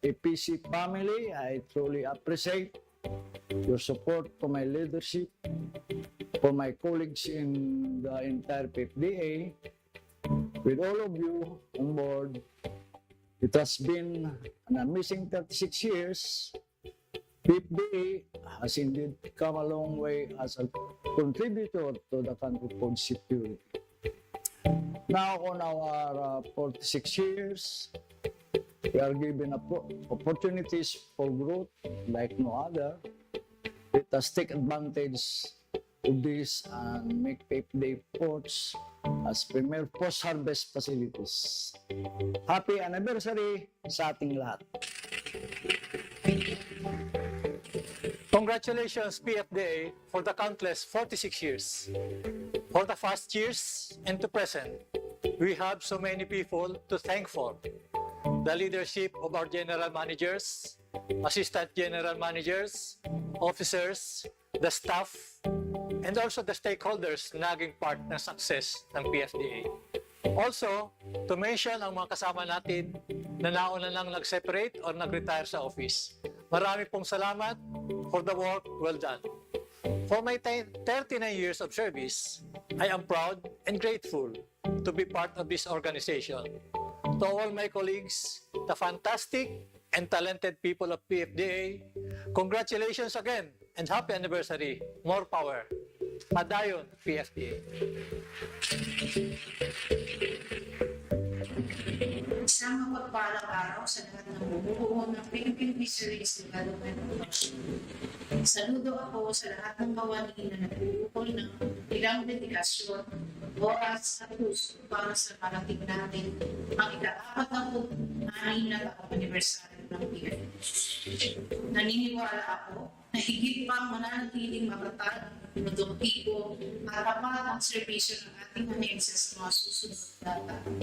APC family, I truly appreciate your support for my leadership, for my colleagues in the entire PFDA. With all of you on board, it has been an amazing 36 years. PFDA has indeed come a long way as a contributor to the country's food security. Now, on our 46 years, we are given opportunities for growth like no other. Let us take advantage of this and make PFDA ports as premier post-harvest facilities. Happy anniversary sa ating lahat. Congratulations, PFDA, for the countless 46 years. For the past years and to present, we have so many people to thank for. The leadership of our general managers, assistant general managers, officers, the staff, and also the stakeholders na naging part ng success ng PFDA. Also, to mention ang mga kasama natin na nauna nang nag-separate or nag-retire sa office. Marami pong salamat for the work well done. For my 39 years of service, I am proud and grateful to be part of this organization. To all my colleagues, the fantastic and talented people of PFDA, congratulations again and happy anniversary. More power. Padayon, PFDA. Isang mapagpalang araw sa lahat ng bumubuo ng Philippine Fisheries Development Authority. Saludo ako sa lahat ng kawani na nag-uukol ng ilang dedikasyon, oras at puso para sa parating natin ang ika-46 na taong-anibersaryo ng PFDA. Naniniwala ako na higit pang mananatiling matatag produktibo at tapat ang serbisyo ng ating ahensya sa mga susunod na taon.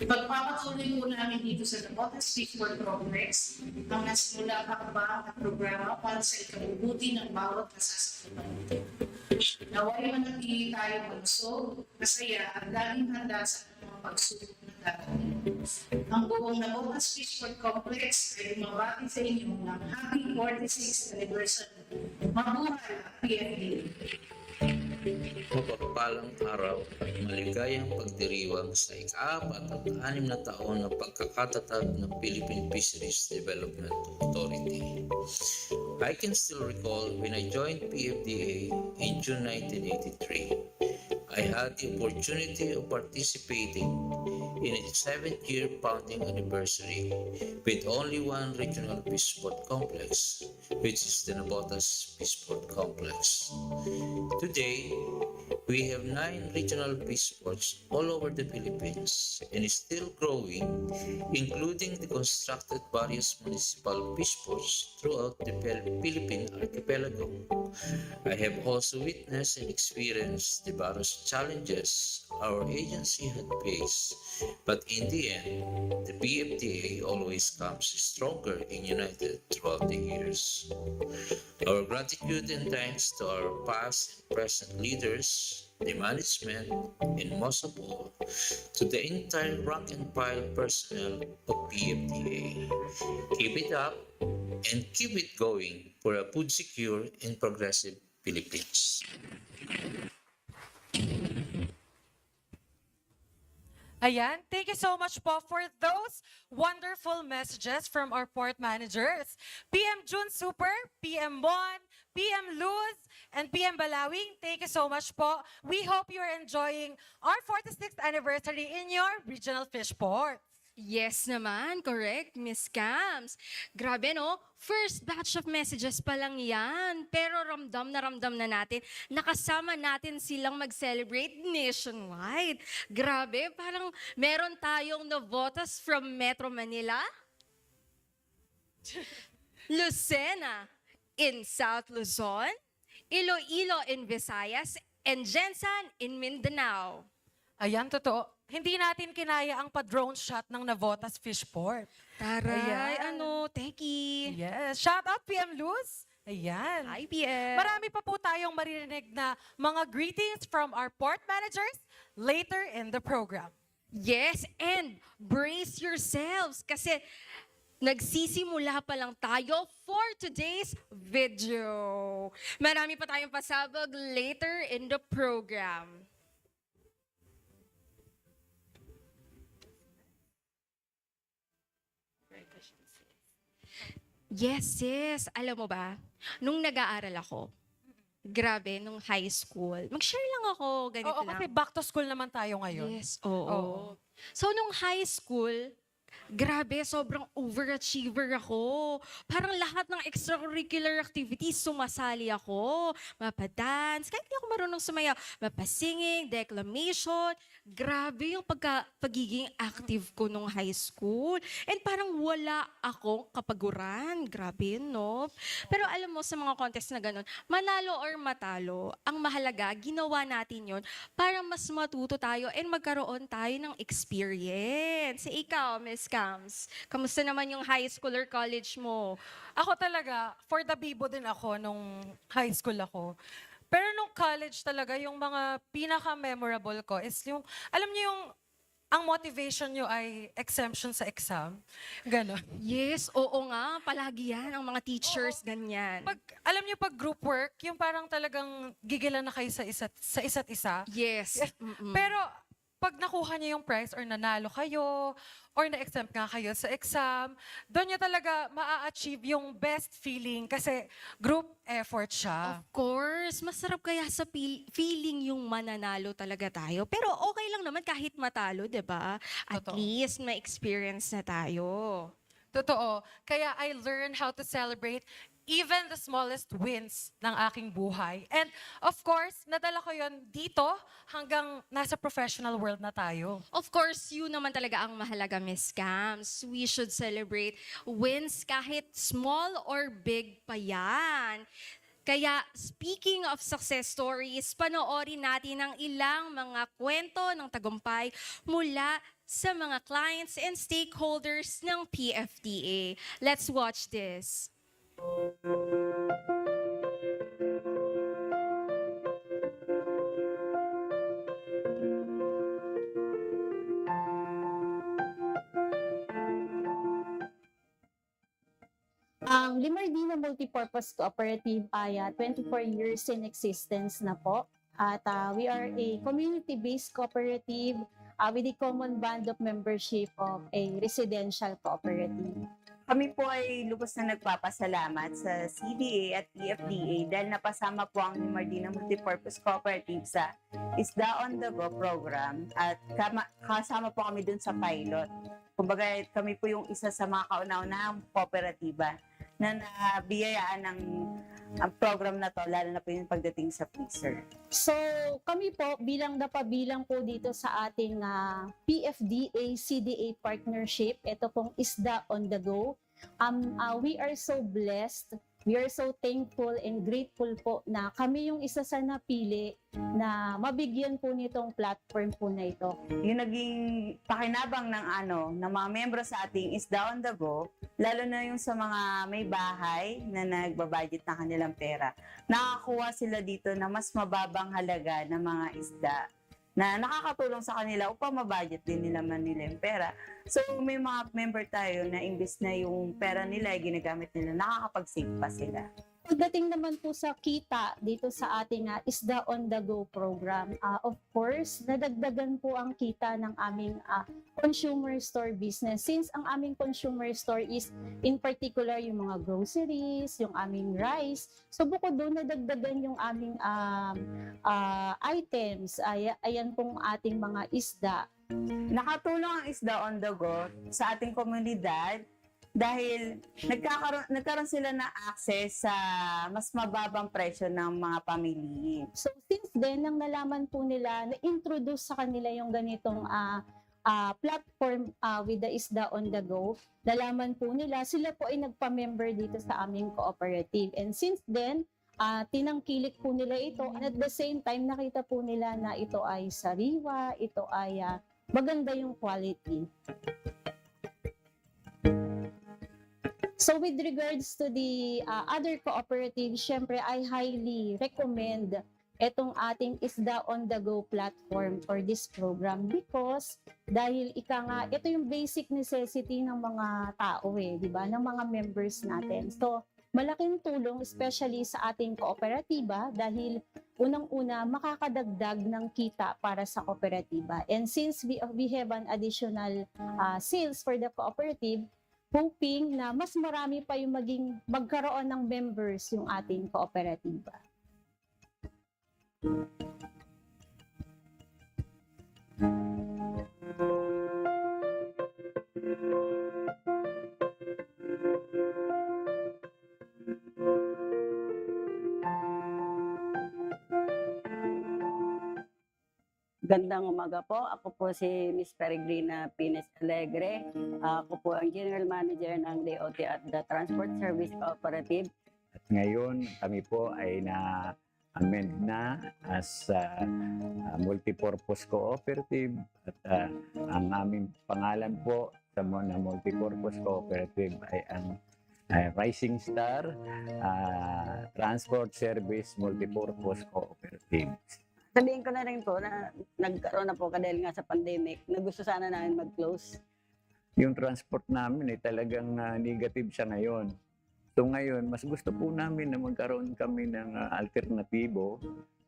Pagpapatuloy po namin dito sa Nabotas Fishport Complex ang nasimula kakabang at programa para sa ikabubuti ng bawat nasasaktupan nito. Naway manatili tayo malusog, masaya at laging handa sa mga pagsubok na darating. Ang buong Nabotas Fishport Complex ay mabati sa inyo ng Happy 46th Anniversary. Mabuhay ang PFDA! Mapagpalang araw at maligayang pagdiriwang sa ika-4 at 6 na taon ng pagkakatatag ng Philippine Fisheries Development Authority. I can still recall when I joined PFDA in June 1983. I had the opportunity of participating in its 7th-year founding anniversary with only one regional fishport complex, which is the Nabotas Fishport Complex. Today, we have 9 regional fishports all over the Philippines and is still growing, including the constructed various municipal fishports throughout the Philippine archipelago. I have also witnessed and experienced the various challenges our agency had faced, but in the end, the PFDA always comes stronger and united throughout the years. Our gratitude and thanks to our past and present leaders, the management, and most of all, to the entire rank and file personnel of PFDA. Keep it up and keep it going for a food secure and progressive Philippines. Ayan, thank you so much po for those wonderful messages from our port managers. PM June Super, PM Mon, PM Luz, and PM Balawing, thank you so much po. We hope you're enjoying our 46th anniversary in your regional fish port. Yes naman, correct, Miss Cams. Grabe no, first batch of messages pa lang yan. Pero ramdam na natin, nakasama natin silang mag-celebrate nationwide. Grabe, parang meron tayong Navotas from Metro Manila, Lucena in South Luzon, Iloilo in Visayas, and Jensan in Mindanao. Ayan, totoo. Hindi natin kinaya ang pa-drone shot ng Navotas Fishport. Taray, Teki. Yes. Shout out, PM Luz. Ayan. Hi, PM. Marami pa po tayong maririnig na mga greetings from our port managers later in the program. Yes, and brace yourselves kasi nagsisimula pa lang tayo for today's video. Marami pa tayong pasabog later in the program. Yes, sis. Alam mo ba, nung nag-aaral ako, grabe, nung high school, mag-share lang ako, ganito Oo, lang. kasi back to school naman tayo ngayon. Yes, oo. So, nung high school, grabe, sobrang overachiever ako. Parang lahat ng extracurricular activities, sumasali ako. Mapa-dance, kahit di ako marunong sumayaw. Mapa-singing, declamation. Grabe yung pagiging active ko nung high school. And parang wala akong kapaguran. Grabe yun, no? Pero alam mo, sa mga contest na ganun, manalo or matalo, ang mahalaga, ginawa natin yun para mas matuto tayo and magkaroon tayo ng experience. Ikaw, Miss Cams, kamusta naman yung high school or college mo? Ako talaga, for the bibo din ako nung high school ako. Pero nung college talaga, yung mga pinaka-memorable ko is yung, alam niyo yung, ang motivation nyo ay exemption sa exam. Ganon. Yes, oo nga. Palagi yan, ang mga teachers, ganyan. Alam niyo pag group work, yung parang talagang gigilan na kayo sa isa't isa. Yes. Pero pag nakuha niyo yung prize or nanalo kayo or na-exempt nga kayo sa exam, doon niyo talaga maa-achieve yung best feeling kasi group effort siya. Of course, masarap kaya sa feeling yung mananalo talaga tayo. Pero okay lang naman kahit matalo, 'di ba? At least may experience na tayo. Totoo. Kaya I learned how to celebrate even the smallest wins ng aking buhay. And of course, nadala ko yon dito hanggang nasa professional world na tayo. Of course, yun naman talaga ang mahalaga, Miss Cams. We should celebrate wins kahit small or big pa yan. Kaya speaking of success stories, panoorin natin ang ilang mga kwento ng tagumpay mula sa mga clients and stakeholders ng PFDA. Let's watch this. Ang Limardina Multipurpose Cooperative ay 24 years in existence na po. At we are a community-based cooperative with a common band of membership of a residential cooperative. Kami po ay lubos na nagpapasalamat sa CDA at PFDA dahil napasama po ang Limardina Multipurpose Cooperative sa Isda on the Go program at kasama po kami dun sa pilot. Kumbaga kami po yung isa sa mga kauna-unahang kooperatiba na nabiyayaan ng ang program na to, lalo na po yung pagdating sa freezer. So, kami po bilang napabilang po dito sa ating PFDA CDA partnership, ito pong Isda on the Go. We are so blessed, we are so thankful and grateful po na kami yung isa sa napili na mabigyan po nitong platform po na ito. Yung naging pakinabang ng mga membro sa ating Isda on the Go, lalo na yung sa mga may bahay na nagbabudget ng kanilang pera. Nakakuha sila dito na mas mababang halaga ng mga isda na nakakatulong sa kanila upang mabudget din nila yung pera. So may mga member tayo na imbes na yung pera nila ay ginagamit nila, nakakapag-save pa sila. Pagdating naman po sa kita dito sa ating Isda on the Go program, of course, nadagdagan po ang kita ng aming consumer store business. Since ang aming consumer store is in particular yung mga groceries, yung aming rice, so bukod doon nadagdagan yung aming items, ayan pong ating mga isda. Nakatulong ang Isda on the Go sa ating komunidad dahil nagkaroon sila ng access sa mas mababang presyo ng mga pamilya. So since then, nang nalaman po nila, na-introduce sa kanila yung ganitong platform with the Isda on the Go, nalaman po nila, sila po ay nagpa-member dito sa aming cooperative. And since then, tinangkilik po nila ito. And at the same time, nakita po nila na ito ay sariwa, ito ay maganda yung quality. So with regards to the other cooperatives, syempre I highly recommend itong ating Isda on the Go platform for this program because dahil ito yung basic necessity ng mga tao di ba? Ng mga members natin. So malaking tulong especially sa ating kooperatiba dahil unang-una makakadagdag ng kita para sa kooperatiba. And since we have an additional sales for the cooperative, hoping na mas marami pa yung magkaroon ng members yung ating kooperatiba. Gandang umaga po. Ako po si Miss Peregrina Pines Alegre. Ako po ang General Manager ng DOT at the Transport Service Cooperative. At ngayon, kami po ay na-amend na as multipurpose cooperative. At ang aming pangalan po sa mga multipurpose cooperative ay ang Rising Star Transport Service Multipurpose Cooperative. Sabihin ko na rin po na nagkaroon na po dahil nga sa pandemic na gusto sana namin mag-close. Yung transport namin ay talagang negative siya ngayon. So ngayon, mas gusto po namin na magkaroon kami ng alternatibo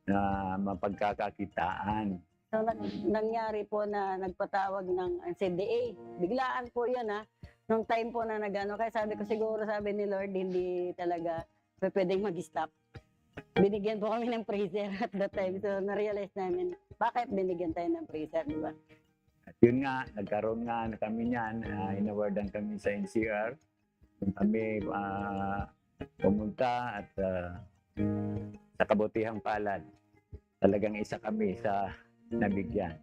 na mapagkakakitaan. So nangyari po na nagpatawag ng CDA. Biglaan po yan Nung time po na nagano, kaya sabi ko siguro sabi ni Lord hindi talaga pwedeng mag-stop. Binigyan po kami ng freezer at that time. So, na-realize namin, bakit binigyan tayo ng freezer, di ba? At yun nga, nagkaroon nga na kami niyan, inawardan kami sa NCR. Kami pumunta at sa kabutihang palad, talagang isa kami sa nabigyan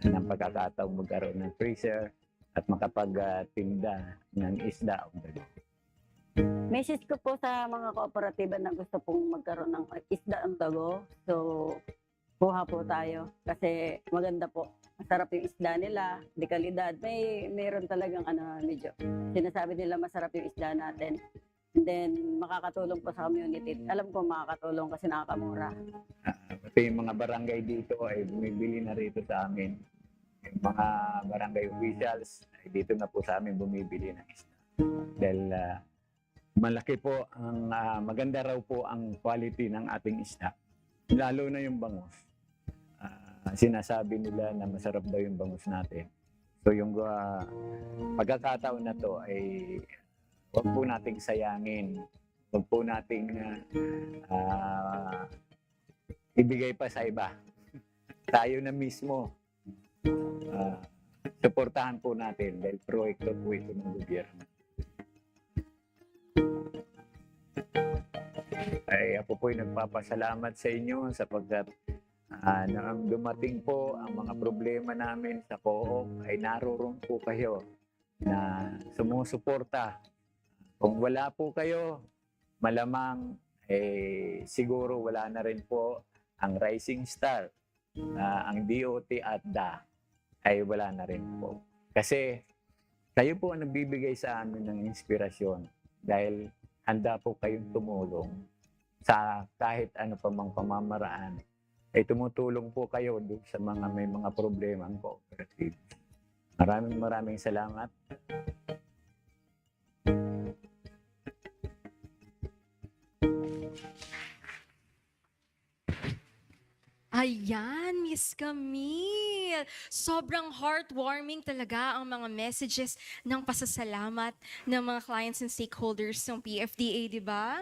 ng pagkakataong magkaroon ng freezer at makapagtinda ng isda. Message ko po sa mga kooperatiba na gusto pong magkaroon ng isda ang dago. So, kuha po tayo kasi maganda po. Masarap yung isda nila, de kalidad. Mayroon talagang medyo sinasabi nila masarap yung isda natin. And then, makakatulong po sa community. Alam ko makakatulong kasi nakakamura. Pati yung mga barangay dito ay bumibili na rito sa amin. Yung mga barangay officials ay dito na po sa amin bumibili ng isda. Dahil malaki po ang maganda raw po ang quality ng ating isda. Lalo na yung bangus. Sinasabi nila na masarap daw yung bangus natin. So yung pagkakataon na to ay huwag po nating sayangin. Huwag po nating ibigay pa sa iba. Tayo na mismo. Suportahan po natin dahil proyekto po ito ng gobyerno. Ay ako po'y nagpapasalamat sa inyo sapagkat nang dumating po ang mga problema namin sa co-op ay naroon po kayo na sumusuporta. Kung wala po kayo, malamang siguro wala na rin po ang Rising Star, ang DOT at DA ay wala na rin po. Kasi kayo po ang nagbibigay sa amin ng inspirasyon dahil handa po kayong tumulong sa kahit ano pa mang pamamaraan. Ay tumutulong po kayo doon sa mga may mga problema ang cooperative. Maraming salamat. Ayan, Miss Camille. Sobrang heartwarming talaga ang mga messages ng pasasalamat ng mga clients and stakeholders ng PFDA, di ba?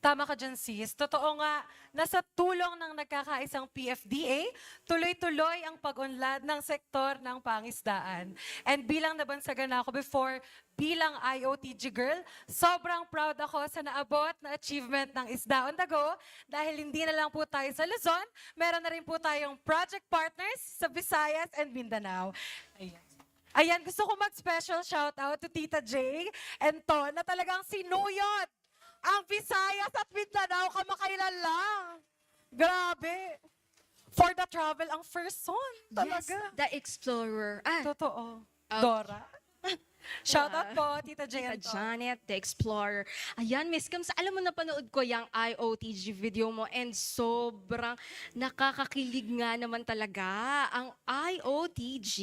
Tama ka dyan, sis. Totoo nga, nasa tulong ng nagkakaisang PFDA, tuloy-tuloy ang pag-unlad ng sektor ng pangisdaan. And bilang nabansagan ako before, bilang IOTG girl, sobrang proud ako sa naabot na achievement ng Isda on the Go dahil hindi na lang po tayo sa Luzon, meron na rin po tayong project partners sa Visayas and Mindanao. Ayan, gusto ko mag-special shoutout to Tita J and Ton na talagang sinuyot ang Visayas at Mindanao kamakailan lang. Grabe. For the travel, ang first son. Talaga. Yes, the Explorer. Totoo. Dora. Shoutout po, Tita Tita Jen. Janet, the Explorer. Ayan, Miss Cams, alam mo, napanood ko yung IOTG video mo and sobrang nakakakilig nga naman talaga ang IOTG.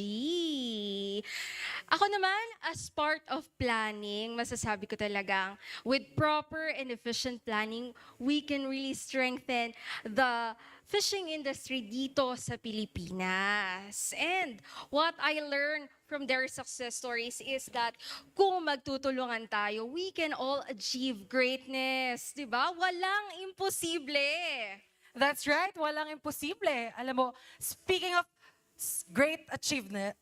Ako naman, as part of planning, masasabi ko talagang with proper and efficient planning, we can really strengthen the fishing industry dito sa Pilipinas. And what I learned from their success stories is that kung magtutulungan tayo, we can all achieve greatness. Diba? Walang imposible. That's right, walang imposible. Alam mo, speaking of great achievement,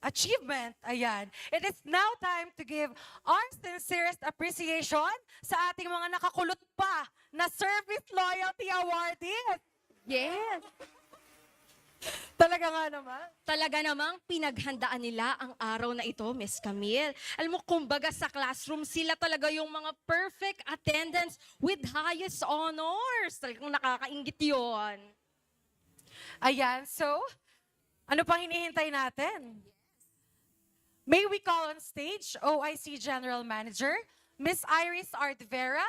ayan, it is now time to give our sincerest appreciation sa ating mga nakakulot pa na Service Loyalty Awardees. Yes. Talaga nga naman. Talaga namang pinaghandaan nila ang araw na ito, Miss Camille. Alam mo, kumbaga sa classroom, sila talaga yung mga perfect attendance with highest honors. Talagang nakakaingit yun. Ayan, so, ano pang hinihintay natin? May we call on stage OIC General Manager, Miss Iris Ardvera,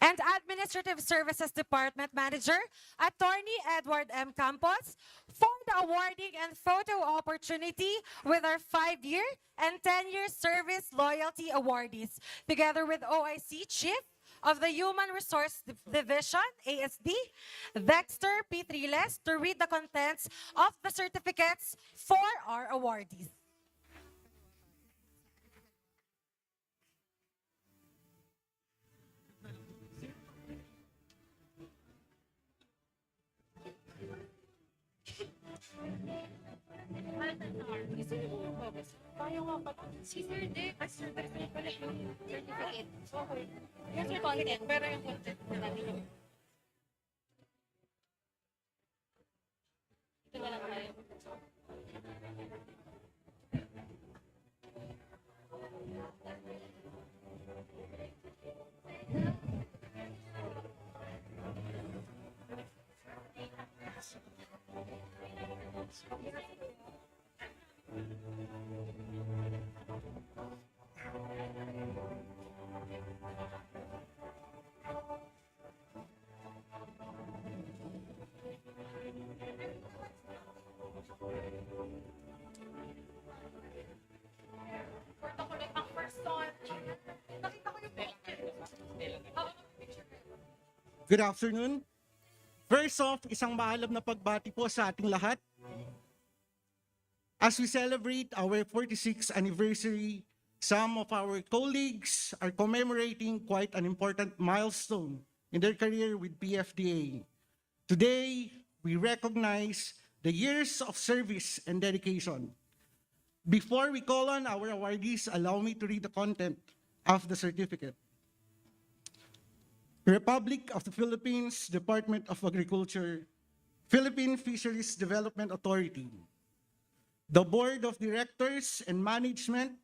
and Administrative Services Department Manager, Attorney Edward M. Campos, for the awarding and photo opportunity with our 5-year and 10-year Service Loyalty Awardees, together with OIC Chief of the Human Resource Division, ASD, Dexter P. Triles, to read the contents of the certificates for our awardees. Si Sir Dick, Sir Dick pala yung certificate. Okay. Yung content, pero yung content na natin yung... Ito na lang tayo. Good afternoon. First off, isang maalab na pagbati po sa ating lahat. As we celebrate our 46th anniversary, some of our colleagues are commemorating quite an important milestone in their career with PFDA. Today, we recognize the years of service and dedication. Before we call on our awardees, allow me to read the content of the certificate. Republic of the Philippines, Department of Agriculture, Philippine Fisheries Development Authority. The Board of Directors and Management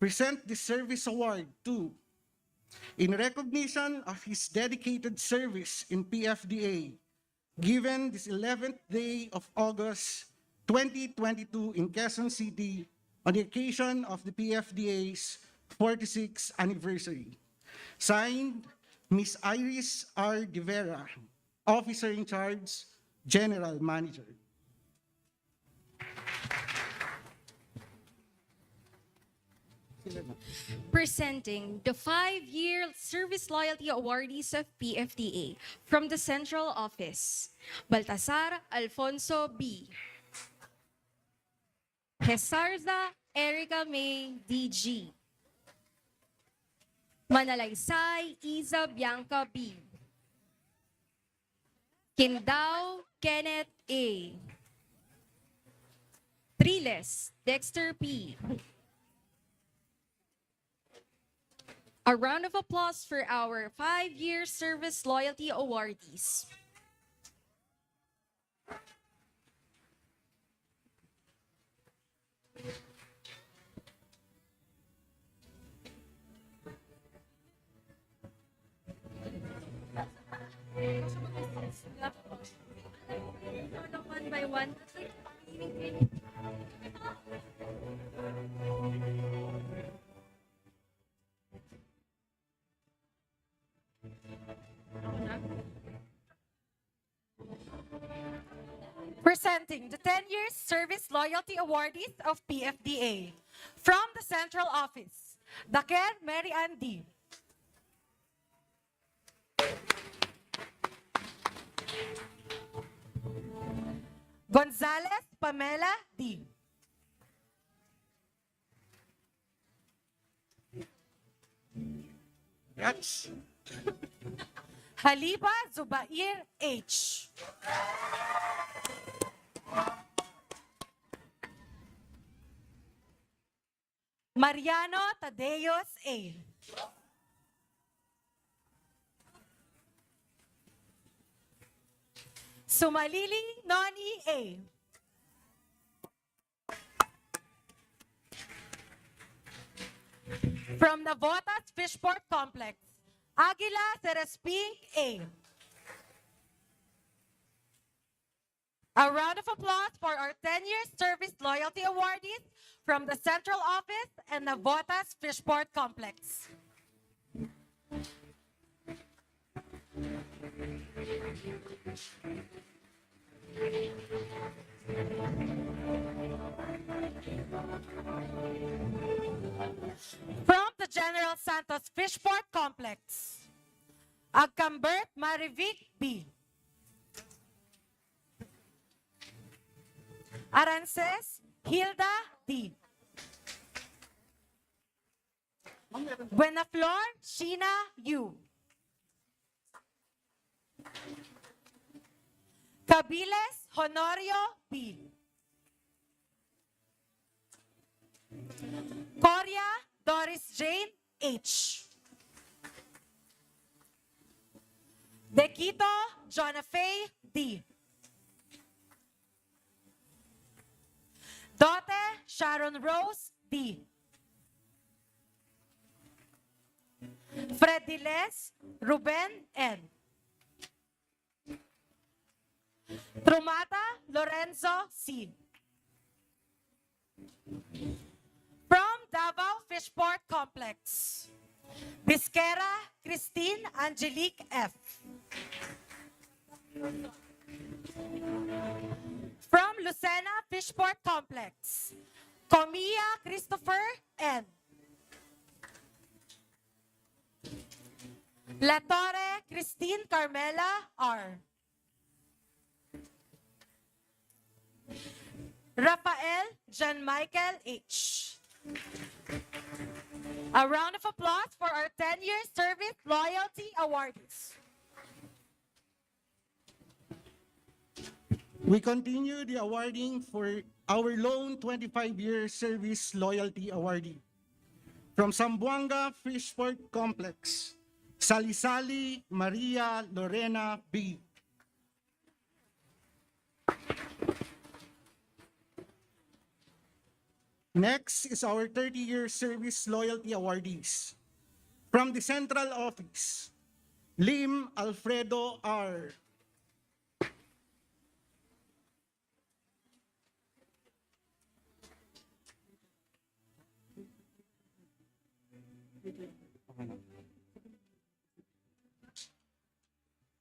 present this service award to, in recognition of his dedicated service in PFDA, given this 11th day of August 2022 in Quezon City on the occasion of the PFDA's 46th anniversary. Signed, Ms. Iris R. De Vera, Officer in Charge, General Manager. Presenting the 5-year Service Loyalty Awardees of PFDA from the Central Office, Baltasar Alfonso B. Hesarza Erica May DG. Manalaysay Iza Bianca B. Kindao Kenneth A. Triles Dexter P. A round of applause for our 5-year Service Loyalty Awardees. One by one. Presenting the 10-year Service Loyalty Awardees of PFDA from the Central Office, Daker Mary Ann D. Gonzalez Pamela D. Yes. Haliba Zubair H. Mariano Tadeos A. Sumalili Noni A. From Navotas Fishport Complex, Aguila Seresping A. A round of applause for our 10-year Service Loyalty Awardees from the Central Office and Navotas Fishport Complex. From the General Santos Fishport Complex, Agcambert Marivic B. Arances Hilda D. Buenaflor Sheena U. Cabiles Honorio B. Coria Doris Jane H. Dequito Jonafay D. Dote Sharon Rose D. Frediles Ruben N. Trumata Lorenzo C. From Davao Fishport Complex, Bisquera Christine Angelique F. From Lucena Fishport Complex, Comia Christopher N. La Torre Christine Carmela R. Rafael John Michael H. A round of applause for our 10-year service loyalty awardees. We continue the awarding for our lone 25-year service loyalty awardee. From Zamboanga Fishport Complex, Salisali Maria Lorena B. Next is our 30-year service loyalty awardees. From the Central Office, Lim Alfredo R.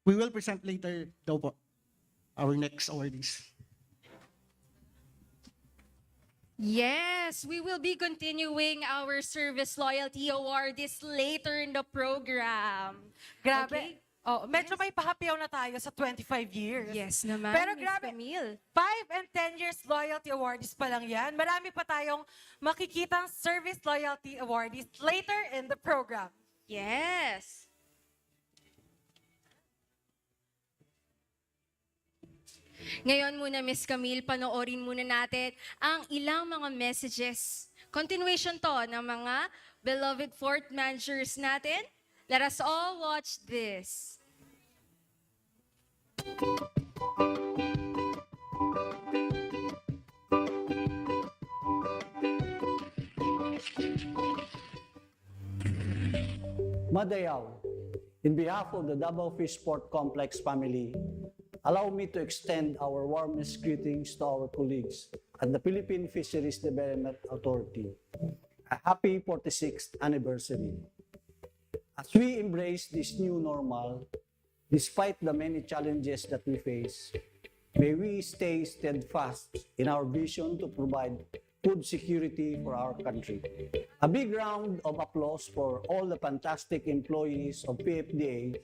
We will present later daw po our next awardees. Yes, we will be continuing our service loyalty awardees later in the program. Grabe. Okay? Oh, medyo may pahapyaw na tayo sa 25 years. Yes naman, Pero Miss grabe, Camille. 5 and 10 years loyalty awardees pa lang yan. Marami pa tayong makikitang service loyalty awardees later in the program. Yes. Ngayon muna, Miss Camille, panoorin muna natin ang ilang mga messages. Continuation to ng mga beloved fourth managers natin. Let us all watch this. Madayaw, in behalf of the Davao Fishport Complex family, allow me to extend our warmest greetings to our colleagues at the Philippine Fisheries Development Authority. A happy 46th anniversary. As we embrace this new normal, despite the many challenges that we face, may we stay steadfast in our vision to provide food security for our country. A big round of applause for all the fantastic employees of PFDA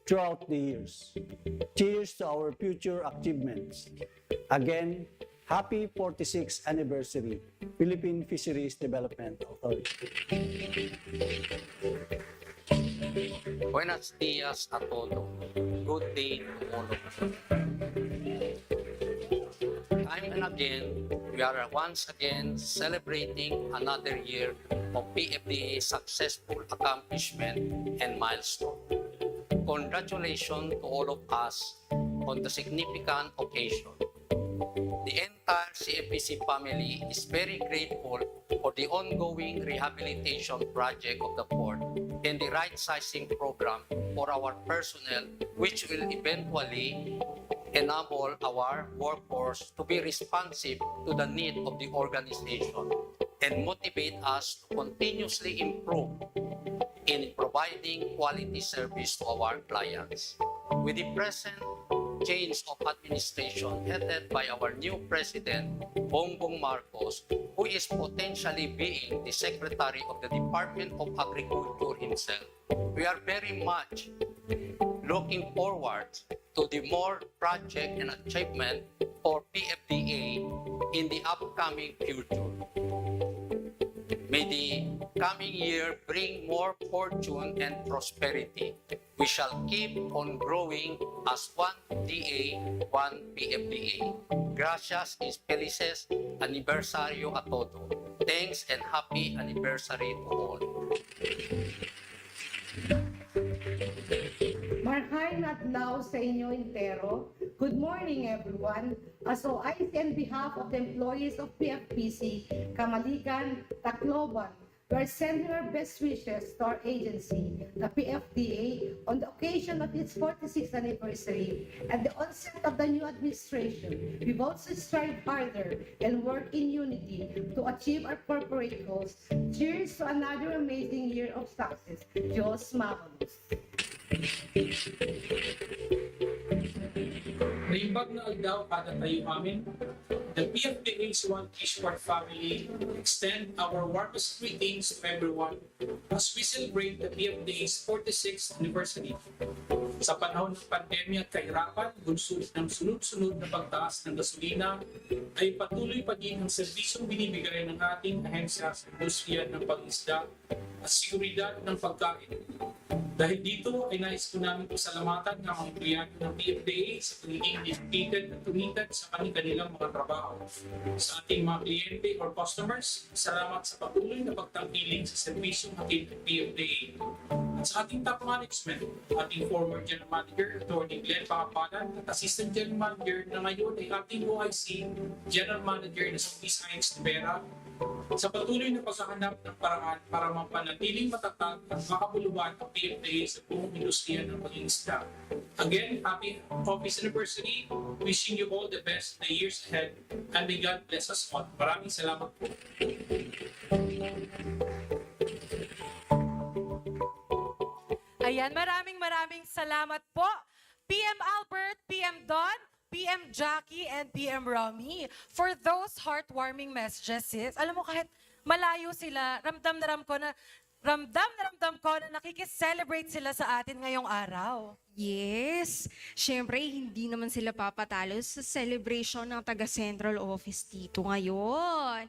throughout the years. Cheers to our future achievements. Again, happy 46th anniversary, Philippine Fisheries Development Authority. Buenos dias a todos. Good day to all of you. Time and again, we are once again celebrating another year of PFDA successful accomplishment and milestone. Congratulations to all of us on the significant occasion. The entire CFPC family is very grateful for the ongoing rehabilitation project of the port and the right-sizing program for our personnel, which will eventually enable our workforce to be responsive to the need of the organization and motivate us to continuously improve in providing quality service to our clients. With the present change of administration headed by our new President, Bongbong Marcos, who is potentially being the Secretary of the Department of Agriculture himself, we are very much looking forward to the more project and achievement for PFDA in the upcoming future. May the coming year bring more fortune and prosperity. We shall keep on growing as one DA, one PFDA. Gracias y felices aniversario a todo. Thanks and happy anniversary to all. Marhain at lao sa inyo entero. Good morning, everyone. So I, on behalf of the employees of PFPC, Kamalikan, Tacloban, We are sending our best wishes to our agency, the PFDA, on the occasion of its 46th anniversary and the onset of the new administration. We both strive harder and work in unity to achieve our corporate goals. Cheers to another amazing year of success. Diyos mahabos. Naimbag na aldaw kada tayo amin. The PFDA's One Fishport family extend our warmest greetings to everyone as we celebrate the PFDA's 46th anniversary. Sa panahon ng pandemya at kahirapan, bunsulot ng sunod-sunod na pagtaas ng gasolina, ay patuloy pa din ang serbisyong binibigay ng ating ahensya sa industriya ng pag-isda at seguridad ng pagkain. Dahil dito ay nais ko namin pasalamatan ng mga empleyado ng PFDA sa pagiging dedicated at committed sa kanilang mga trabaho. Sa ating mga kliyente or customers, salamat sa patuloy na pagtangkiling sa serbisyong hatid ng PFDA. At sa ating top management, ating former General Manager, Atty. Glenn Pangapalan, at Assistant General Manager na ngayon ay ating OIC General Manager na si Miss Hines Tibera, sa patuloy na paghahanap ng paraan para mapanatiling matatag at makabuluhan ang PFDA sa buong industriya ng pag-iisda. Again, happy office anniversary. Wishing you all the best in the years ahead and may God bless us all. Maraming salamat po. Ayan, maraming salamat po. PM Albert, PM Don, PM Jackie, and PM Romy for those heartwarming messages. Sis. Alam mo, kahit malayo sila, ramdam na nakikiselebrate sila sa atin ngayong araw. Yes. Siyempre, hindi naman sila papatalo sa celebration ng taga-Central Office dito ngayon.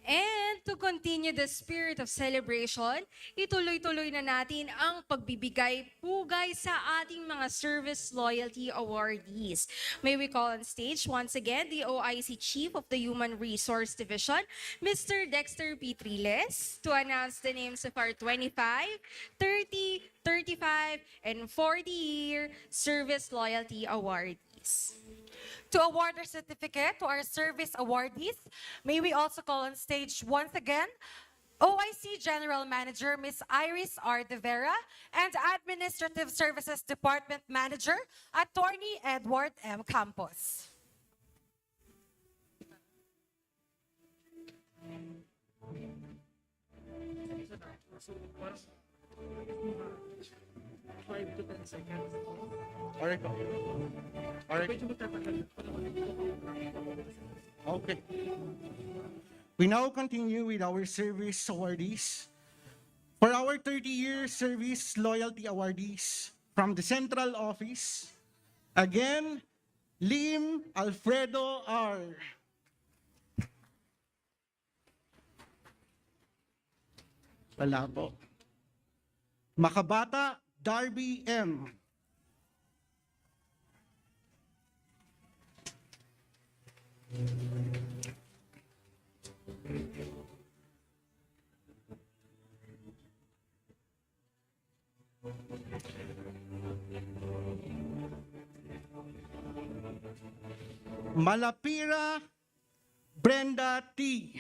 And to continue the spirit of celebration, ituloy-tuloy na natin ang pagbibigay pugay sa ating mga Service Loyalty Awardees. May we call on stage once again the OIC Chief of the Human Resource Division, Mr. Dexter P. Triles, to announce the names of our 25, 30, 35, and 40-year Service Loyalty Awardees. To award our certificate to our service awardees, may we also call on stage once again OIC General Manager Ms. Iris R. De Vera and Administrative Services Department Manager Attorney Edward M. Campos. Alright. Okay. We now continue with our service awardees. For our 30-year service loyalty awardees from the Central Office, again, Lim Alfredo R. Wala po. Makabata Darby M. Malapira Brenda T.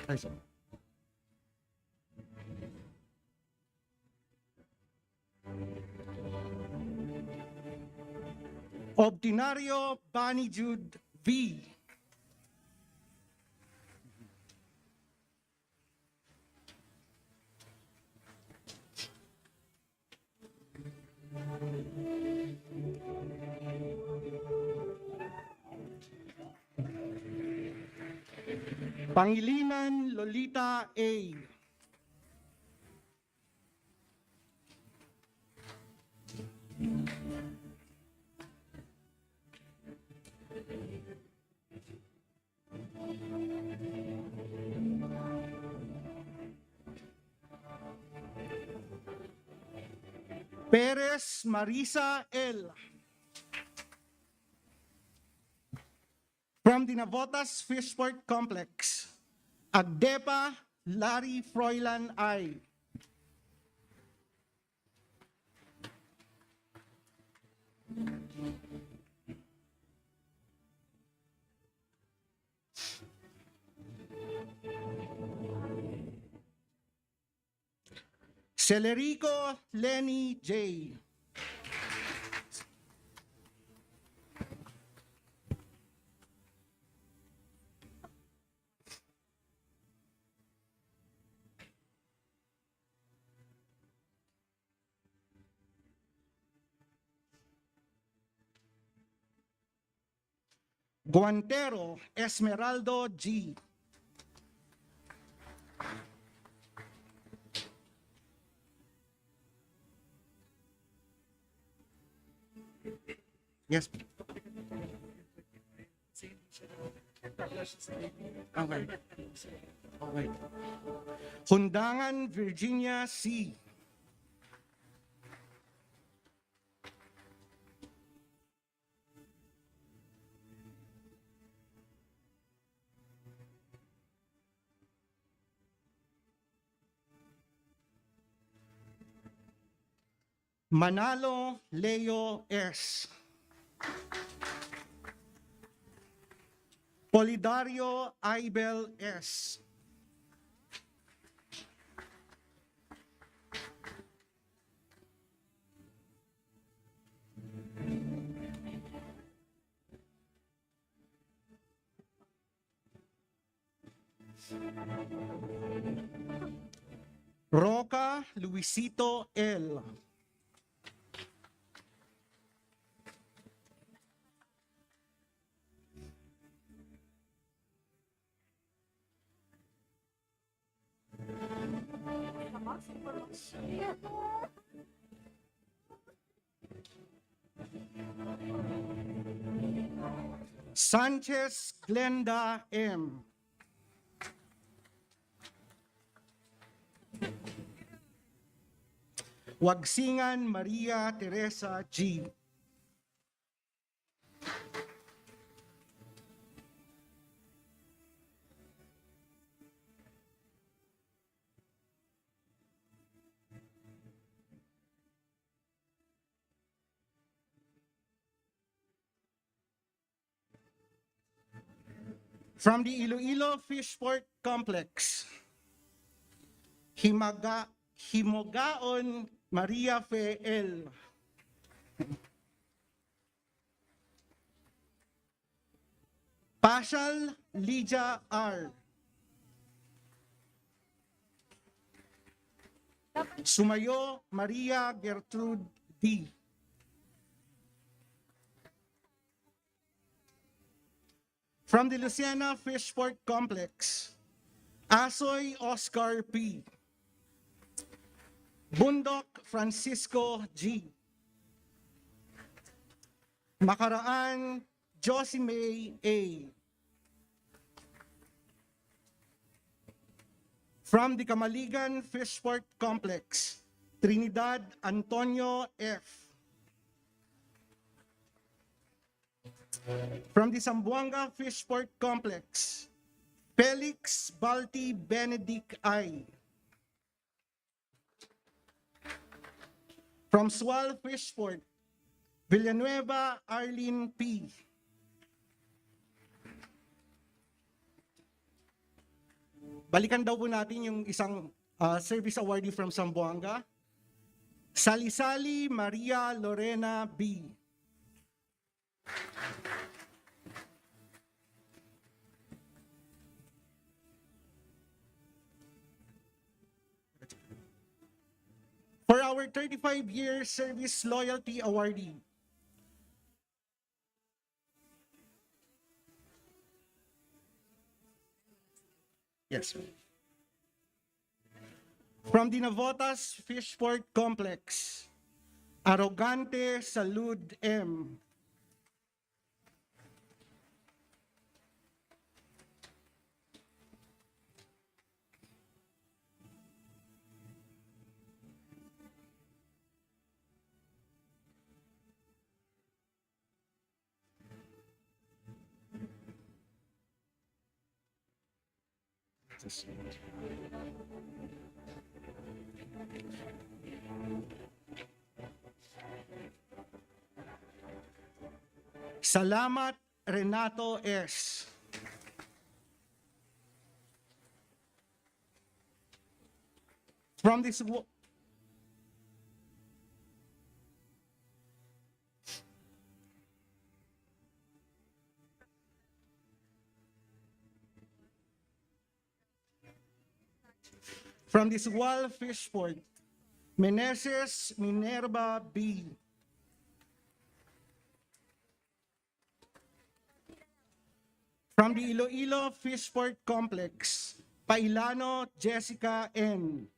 Ay, sorry. Obdinario Bani Jude V. Pangilinan Lolita A. Perez Marisa L. From the Navotas Fishport Complex, Agdepa Larry Froilan I. Celerico Lenny J. Guantero Esmeraldo G. Yes. Okay. Okay. Hundangan Virginia C. Manalo Leo S. Polidario Aibel S. Roca Luisito L. Sanchez Glenda M. Wagsingan Maria Teresa G. From the Iloilo Fishport Complex, Himogaon Maria Fe L. Pashal Lydia R. Sumayo Maria Gertrude D. From the Luciana Fishport Complex, Asoy Oscar P. Bundok Francisco G. Makaraan Josimay A. From the Kamaligan Fishport Complex, Trinidad Antonio F. From the Zamboanga Fishport Complex, Felix Balti Benedict I. From Sual Fishport, Villanueva Arlene P. Balikan daw po natin yung isang service awardee from Zamboanga. Salisali Maria Lorena B. For our 35-year service loyalty awardee, yes. From the Navotas Fishport Complex, Arrogante Salud M. Salamat Renato S. From the From the Sual Fish Port, Meneses Minerva B. From the Iloilo Fishport Complex, Pailano Jessica N.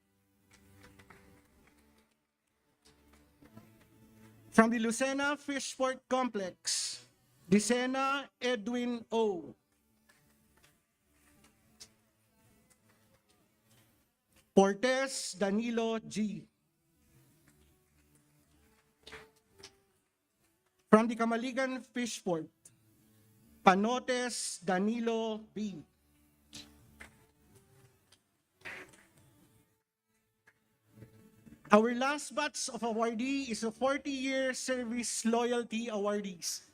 From the Lucena Fishport Complex, Dicena Edwin O. Portes Danilo G. From the Kamaligan Fishport, Panotes Danilo B. Our last batch of awardee is a 40-year service loyalty awardees.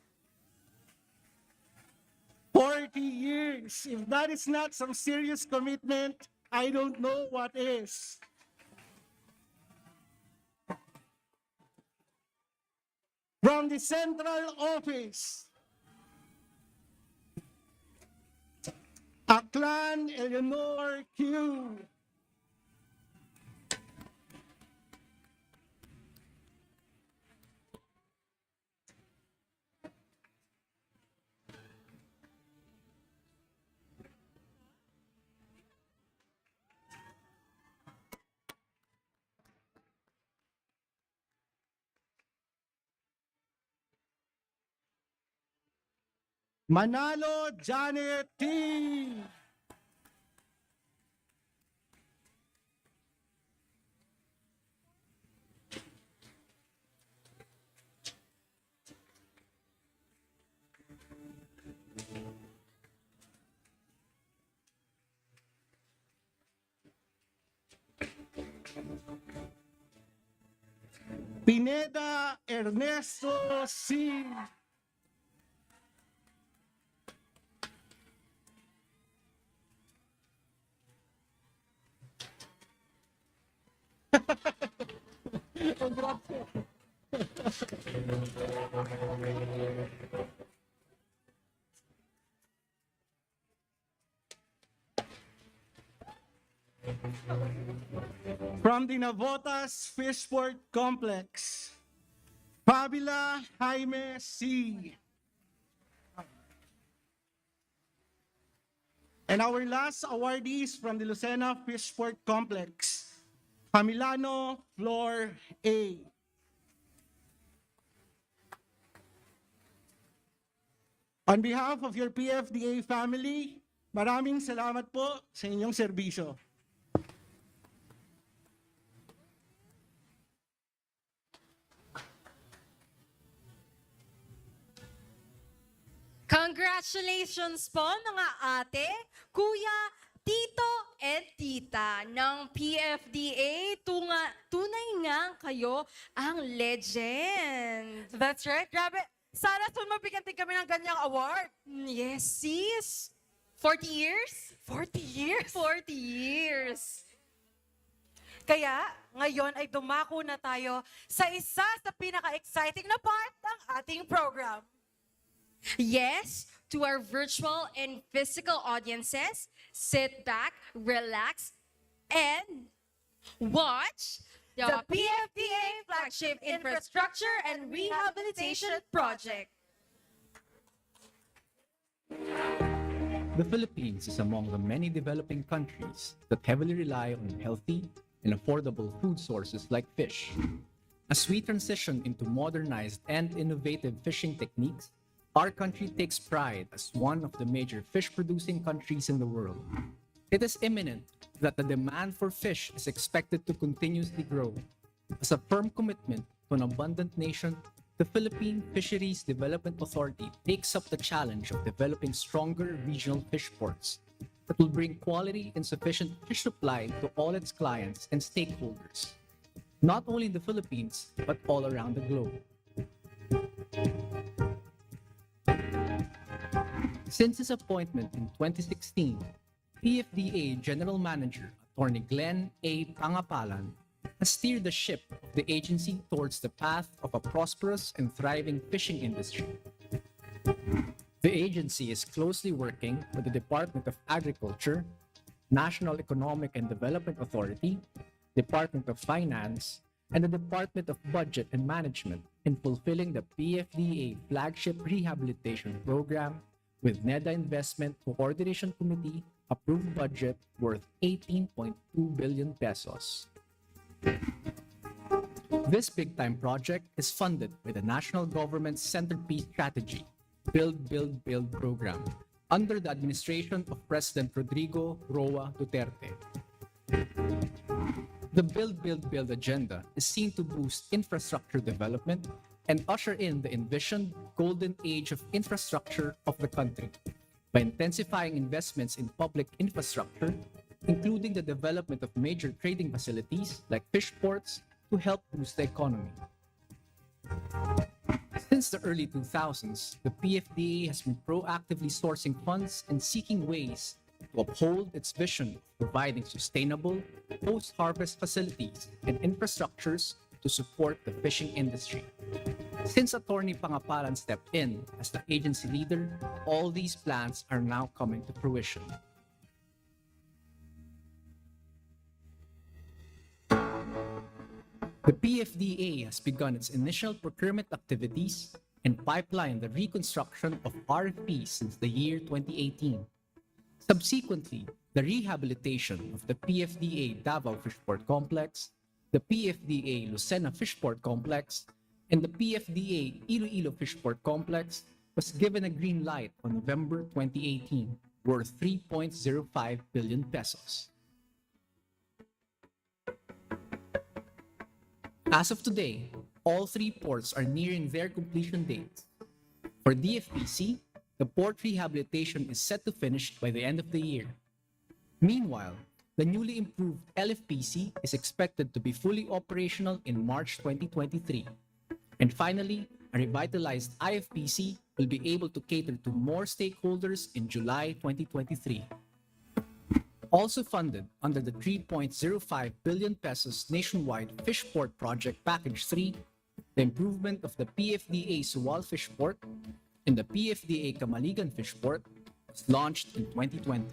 40 years. If that is not some serious commitment, I don't know what is. From the central office, Aklan Eleanor Q. Manalo Janet T. Pineda Ernesto C. From the Navotas Fishport Complex, Fabula Jaime C. And our last awardees from the Lucena Fishport Complex, Camilano Flor A. On behalf of your PFDA family, maraming salamat po sa inyong serbisyo. Congratulations po mga ate, kuya, tito, and tita ng PFDA. Tunay nga kayo ang legend. That's right. Grabe. Sana sumabigyan din kami ng ganyang award. Yes, sis. 40 years? 40 years? 40 years. Kaya, ngayon ay dumako na tayo sa isa sa pinaka-exciting na part ng ating program. Yes, to our virtual and physical audiences, sit back, relax, and watch the PFDA Flagship Infrastructure and Rehabilitation Project. The Philippines is among the many developing countries that heavily rely on healthy and affordable food sources like fish. As we transition into modernized and innovative fishing techniques, our country takes pride as one of the major fish-producing countries in the world. It is imminent that the demand for fish is expected to continuously grow. As a firm commitment to an abundant nation, the Philippine Fisheries Development Authority takes up the challenge of developing stronger regional fish ports that will bring quality and sufficient fish supply to all its clients and stakeholders, not only in the Philippines, but all around the globe. Since his appointment in 2016, PFDA General Manager Attorney Glenn A. Pangapalan has steered the ship of the agency towards the path of a prosperous and thriving fishing industry. The agency is closely working with the Department of Agriculture, National Economic and Development Authority, Department of Finance, and the Department of Budget and Management in fulfilling the PFDA flagship rehabilitation program with NEDA Investment Coordination Committee approved budget worth 18.2 billion pesos. This big-time project is funded by the national government's centerpiece strategy, Build, Build, Build program, under the administration of President Rodrigo Roa Duterte. The Build, Build, Build agenda is seen to boost infrastructure development and usher in the envisioned golden age of infrastructure of the country by intensifying investments in public infrastructure, including the development of major trading facilities like fish ports to help boost the economy. Since the early 2000s, the PFDA has been proactively sourcing funds and seeking ways to uphold its vision of providing sustainable post-harvest facilities and infrastructures to support the fishing industry. Since Attorney Pangapalan stepped in as the agency leader, all these plans are now coming to fruition. The PFDA has begun its initial procurement activities and pipelined the reconstruction of RFPs since the year 2018. Subsequently, the rehabilitation of the PFDA Davao Fishport Complex, the PFDA Lucena Fishport Complex, and the PFDA Iloilo Fishport Complex was given a green light on November 2018, worth 3.05 billion pesos. As of today, all three ports are nearing their completion dates. For DFPC, the port rehabilitation is set to finish by the end of the year. Meanwhile, the newly improved LFPC is expected to be fully operational in March 2023. And finally, a revitalized IFPC will be able to cater to more stakeholders in July 2023. Also funded under the 3.05 billion pesos nationwide fish port project package 3, the improvement of the PFDA Suwal Fish Port and the PFDA Kamaligan Fish Port was launched in 2020.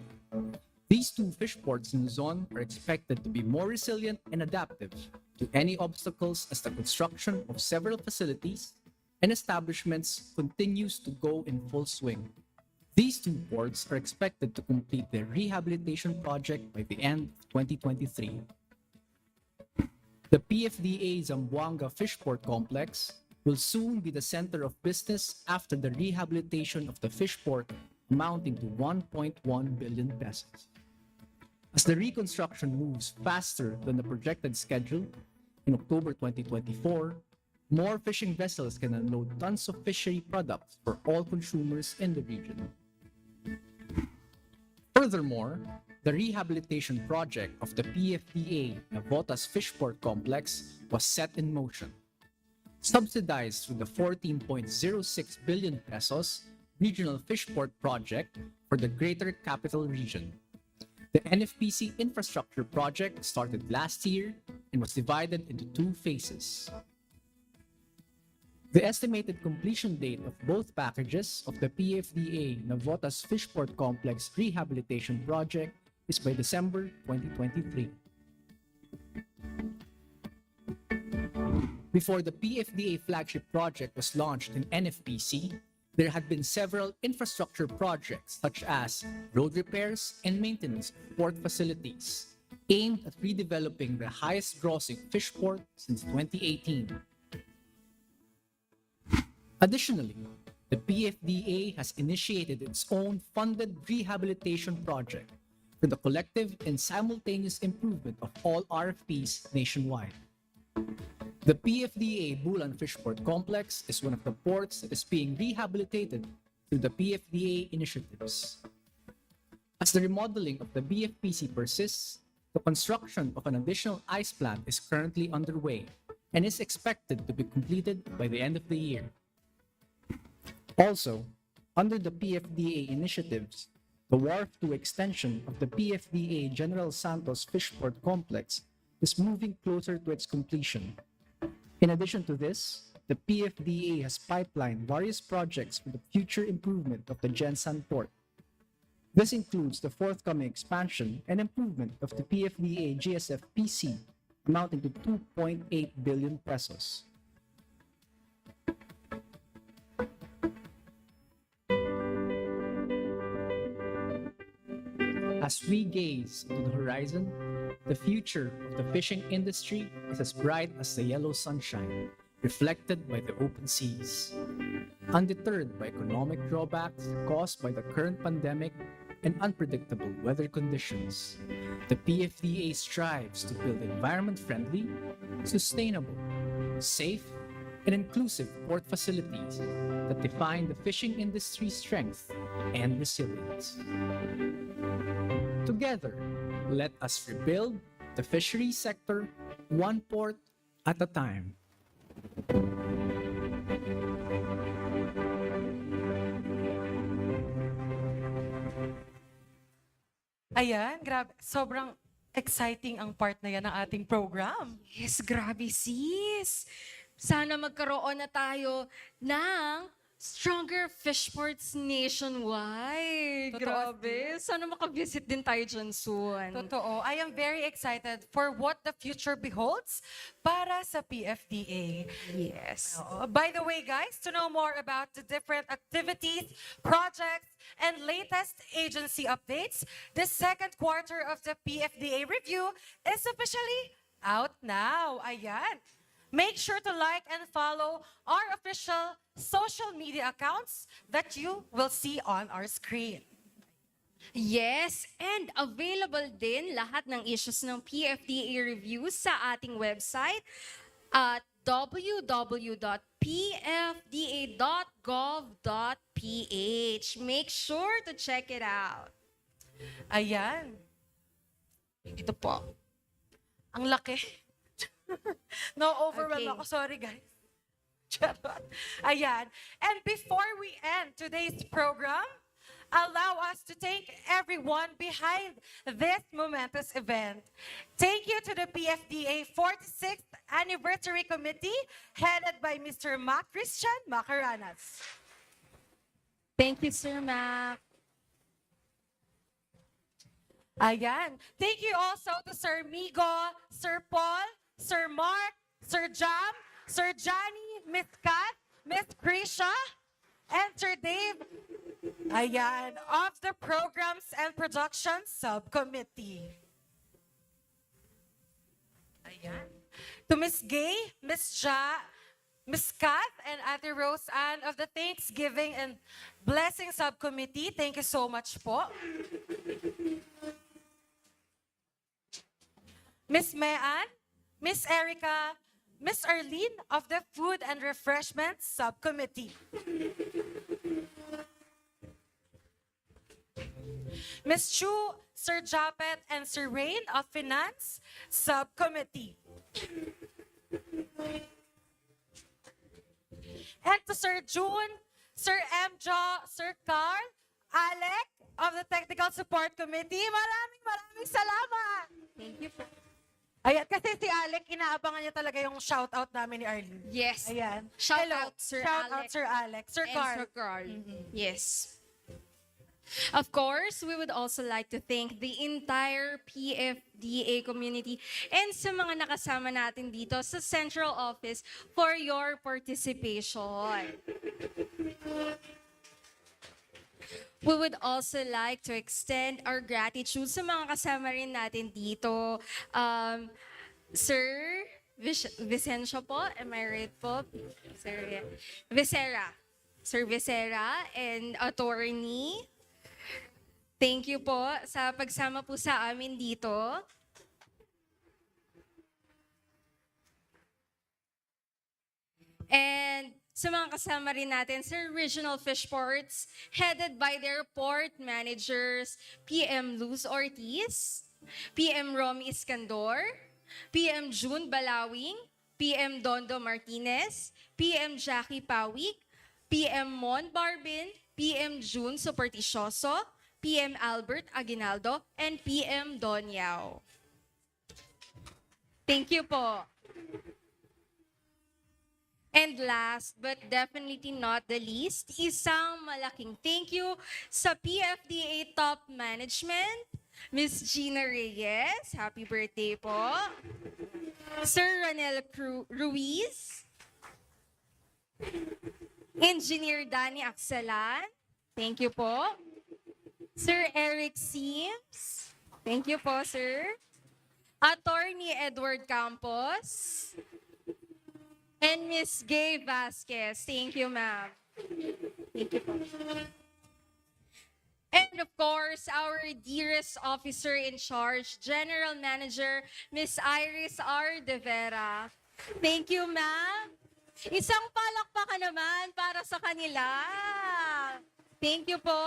These two fish ports in Luzon are expected to be more resilient and adaptive to any obstacles as the construction of several facilities and establishments continues to go in full swing. These two ports are expected to complete their rehabilitation project by the end of 2023. The PFDA Zamboanga Fishport Complex will soon be the center of business after the rehabilitation of the fish port amounting to 1.1 billion pesos. As the reconstruction moves faster than the projected schedule, in October 2024, more fishing vessels can unload tons of fishery products for all consumers in the region. Furthermore, the rehabilitation project of the PFDA Navotas Fishport Complex was set in motion. Subsidized through the 14.06 billion pesos Regional Fishport Project for the Greater Capital Region. The NFPC infrastructure project started last year and was divided into two phases. The estimated completion date of both packages of the PFDA Navotas Fishport Complex Rehabilitation Project is by December 2023. Before the PFDA flagship project was launched in NFPC, there had been several infrastructure projects such as road repairs and maintenance of port facilities, aimed at redeveloping the highest grossing fish port since 2018. Additionally, the PFDA has initiated its own funded rehabilitation project for the collective and simultaneous improvement of all RFPs nationwide. The PFDA Bulan Fishport Complex is one of the ports that is being rehabilitated through the PFDA initiatives. As the remodeling of the BFPC persists, the construction of an additional ice plant is currently underway and is expected to be completed by the end of the year. Also, under the PFDA initiatives, the Wharf 2 extension of the PFDA General Santos Fishport Complex is moving closer to its completion. In addition to this, the PFDA has pipelined various projects for the future improvement of the Gensan port. This includes the forthcoming expansion and improvement of the PFDA GSF PC amounting to 2.8 billion pesos. As we gaze into the horizon, the future of the fishing industry is as bright as the yellow sunshine reflected by the open seas. Undeterred by economic drawbacks caused by the current pandemic and unpredictable weather conditions, the PFDA strives to build environment-friendly, sustainable, safe, and inclusive port facilities that define the fishing industry's strength and resilience. Together, let us rebuild the fisheries sector one port at a time. Ayan, grabe. Sobrang exciting ang part na yan ng ating program. Yes, grabe sis. Sana magkaroon na tayo ng stronger fish ports nationwide. Totoo, Grabe. Sana makavisit din tayo dyan soon. Totoo. I am very excited for what the future beholds para sa PFDA. Yes. By the way, guys, to know more about the different activities, projects, and latest agency updates, the second quarter of the PFDA review is officially out now. Ayan. Make sure to like and follow our official social media accounts that you will see on our screen. Yes, and available din lahat ng issues ng PFDA reviews sa ating website at www.pfda.gov.ph. Make sure to check it out. Ayan. Ito po. Ang laki. No-overwhelm Okay. ako. Sorry, guys. Charot. Ayan. And before we end today's program, allow us to thank everyone behind this momentous event. Thank you to the PFDA 46th Anniversary Committee, headed by Mr. Mac Christian Macaranas. Thank you, Sir Mac. Ayan. Thank you also to Sir Migo, Sir Paul, Sir Mark, Sir Jam, Sir Johnny, Miss Kat, Miss Krisha, and Sir Dave. Ayan, of the Programs and Production Subcommittee. Ayan. To Miss Gay, Miss Ja, Miss Kat, and Ate Rose Ann of the Thanksgiving and Blessing Subcommittee, thank you so much po. Miss Mean, Miss Erica, Miss Arlene of the Food and Refreshments Subcommittee. Miss Chu, Sir Japet, and Sir Rain of Finance Subcommittee. And to Sir June, Sir Emjo, Sir Carl, Alec of the Technical Support Committee. Maraming salamat! Thank you po. Ayan, kasi si Alec, inaabangan niya talaga yung shoutout namin ni Arlene. Yes. Ayan. Shout Hello. out, Sir Shout Alec. out, Sir Alec. Sir And Carl. Sir Carl. Yes. Of course, we would also like to thank the entire PFDA community and sa mga nakasama natin dito sa Central Office for your participation. We would also like to extend our gratitude sa mga kasama rin natin dito. Sir Vicencio po, am I right po? Sir Vicera. Sir Vicera and attorney. Thank you po sa pagsama po sa amin dito. And sa mga kasama rin natin sa Regional Fish Ports, headed by their port managers, PM Luz Ortiz, PM Romy Iskandor, PM June Balawing, PM Dondo Martinez, PM Jackie Pawik, PM Mon Barbin, PM June Superticioso, PM Albert Aguinaldo, and PM Don Yao. Thank you po. And last but definitely not the least, isang malaking thank you sa PFDA Top Management, Miss Gina Reyes, happy birthday po. Sir Ranel Ruiz, Engineer Danny Aksalan, thank you po. Sir Eric Sims, thank you po, sir. Attorney Edward Campos, and Miss Gay Vasquez, thank you, ma'am. Thank you po. And of course, our dearest officer in charge, General Manager, Miss Iris R. De Vera. Thank you, ma'am. Isang palakpakan naman para sa kanila. Thank you po.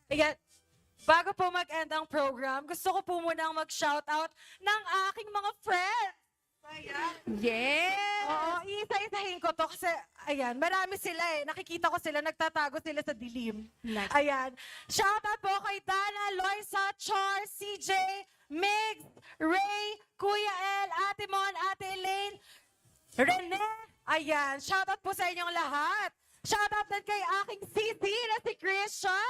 Ayan, bago po mag-end ang program, gusto ko po munang mag-shoutout ng aking mga friends. Ayan. Yes! Oo, iisa-isahin ko to kasi, ayan, marami sila eh. Nakikita ko sila, nagtatago sila sa dilim. Nice. Ayan. Shoutout po kay Dana, Loisa, Char, CJ, Migs, Ray, Kuya El, Ate Mon, Ate Elaine, Rene. Ayan, shoutout po sa inyong lahat. Shoutout din kay aking sisi na si Krisha.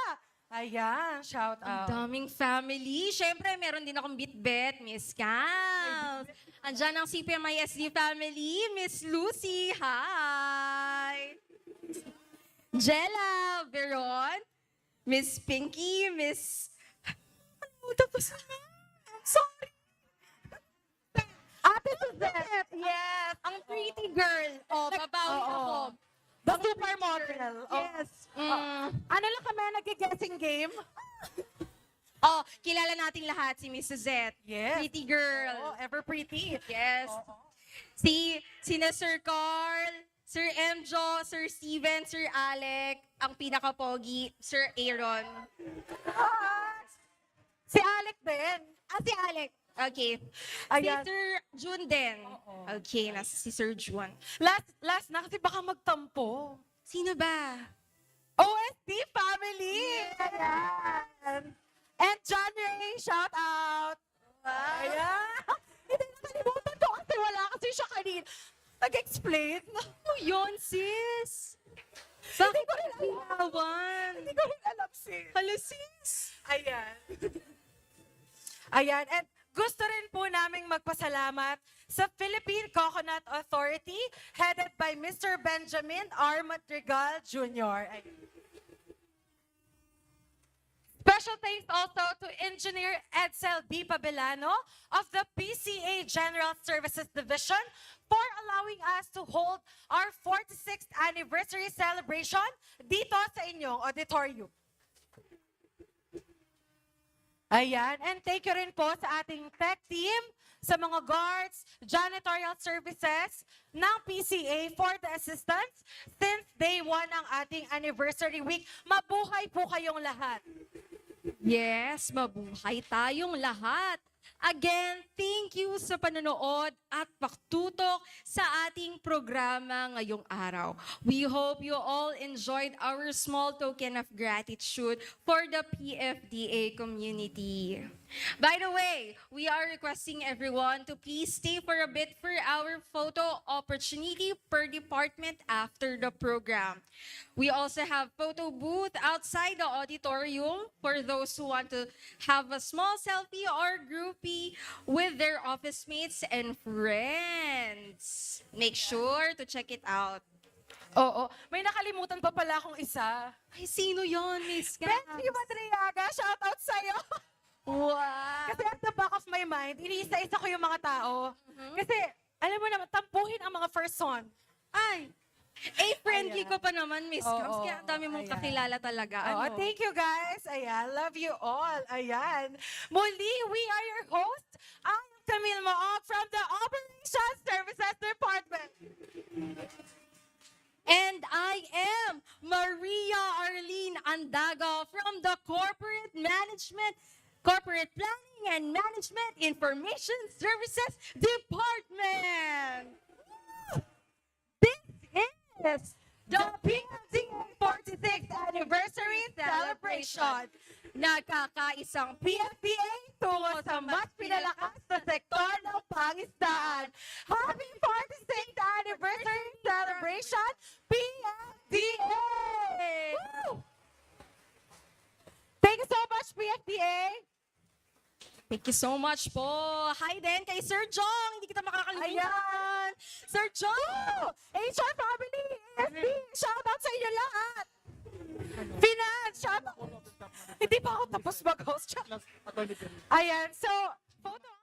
Ayan, shout Ang out. daming family. Siyempre, meron din akong bitbit, Miss Cal. Andyan ang CPMISD family, Miss Lucy. Hi! Jella, Veron, Miss Pinky, Miss... Tapos na. Sorry. Ate Suzette. Yes, ang pretty girl. Oh, babawi ako. The supermodel. Yes. Ano lang kami, nag-guessing game? Oh, kilala natin lahat si Miss Suzette. Yes. Pretty girl. Oh, ever pretty. Yes. Sina Sir Carl, Sir Emjo, Sir Steven, Sir Alec, ang pinaka-pogi, Sir Aaron. Si Alec din. Si Alec. Okay. Ayan. Si Sir Jun din. Okay, nasa si Sir Jun. Last na kasi baka magtampo. Sino ba? OSD family. Ayan. And John Ray, shout out. Ayan. Hindi nakalimutan ko kasi wala kasi siya kanina. Nag-explain. Ano yun, sis? Hindi ko rin alam. Hindi ko rin alam, sis. Hello, sis. Ayan. Ayan. And gusto rin po naming magpasalamat sa Philippine Coconut Authority headed by Mr. Benjamin R. Madrigal Jr. Ayan. Special thanks also to Engineer Edsel B. Pabellano of the PCA General Services Division for allowing us to hold our 46th anniversary celebration dito sa inyong auditorium. Ayan, and thank you rin po sa ating tech team, sa mga guards, janitorial services ng PCA for the assistance since day 1 ng ating anniversary week. Mabuhay po kayong lahat. Yes, mabuhay tayong lahat. Again, thank you sa panonood at pagtutok sa ating programa ngayong araw. We hope you all enjoyed our small token of gratitude for the PFDA community. By the way, we are requesting everyone to please stay for a bit for our photo opportunity per department after the program. We also have photo booth outside the auditorium for those who want to have a small selfie or groupie with their office mates and friends. Make sure to check it out. Oo, may nakalimutan pa pala akong isa. Ay, sino yon, Miss Gabs? Benji Madriaga, shout out sa'yo. Wow! Kasi at the back of my mind, iniisa-isa ko yung mga tao. Kasi, alam mo naman, tampuhin ang mga person. Ay, friendly ko pa naman, Miss Gabs. Kaya ang dami mong kakilala talaga. Ano? Thank you guys. Ayan, love you all. Ayan. Muli, we are your host, ang Camille Moog from the Operations Services Department. And I am Maria Arlene Andaga from the Corporate Planning and Management Information Services Department. This is the PFDA 46th Anniversary Celebration. Nagkakaisang PFDA tungo sa mas pinalakas na sektor ng ang isdaan. Happy 46th Anniversary Celebration, PFDA! Woo! Thank you so much, PFDA! Thank you so much po. Hi din kay Sir Jong. Hindi kita makakalimutan. Ayan! Sir Jong! HR family, AFP, shout out sa inyo lahat! Finance, shout out! Hindi pa ako tapos mag-host. Ayan, so, photo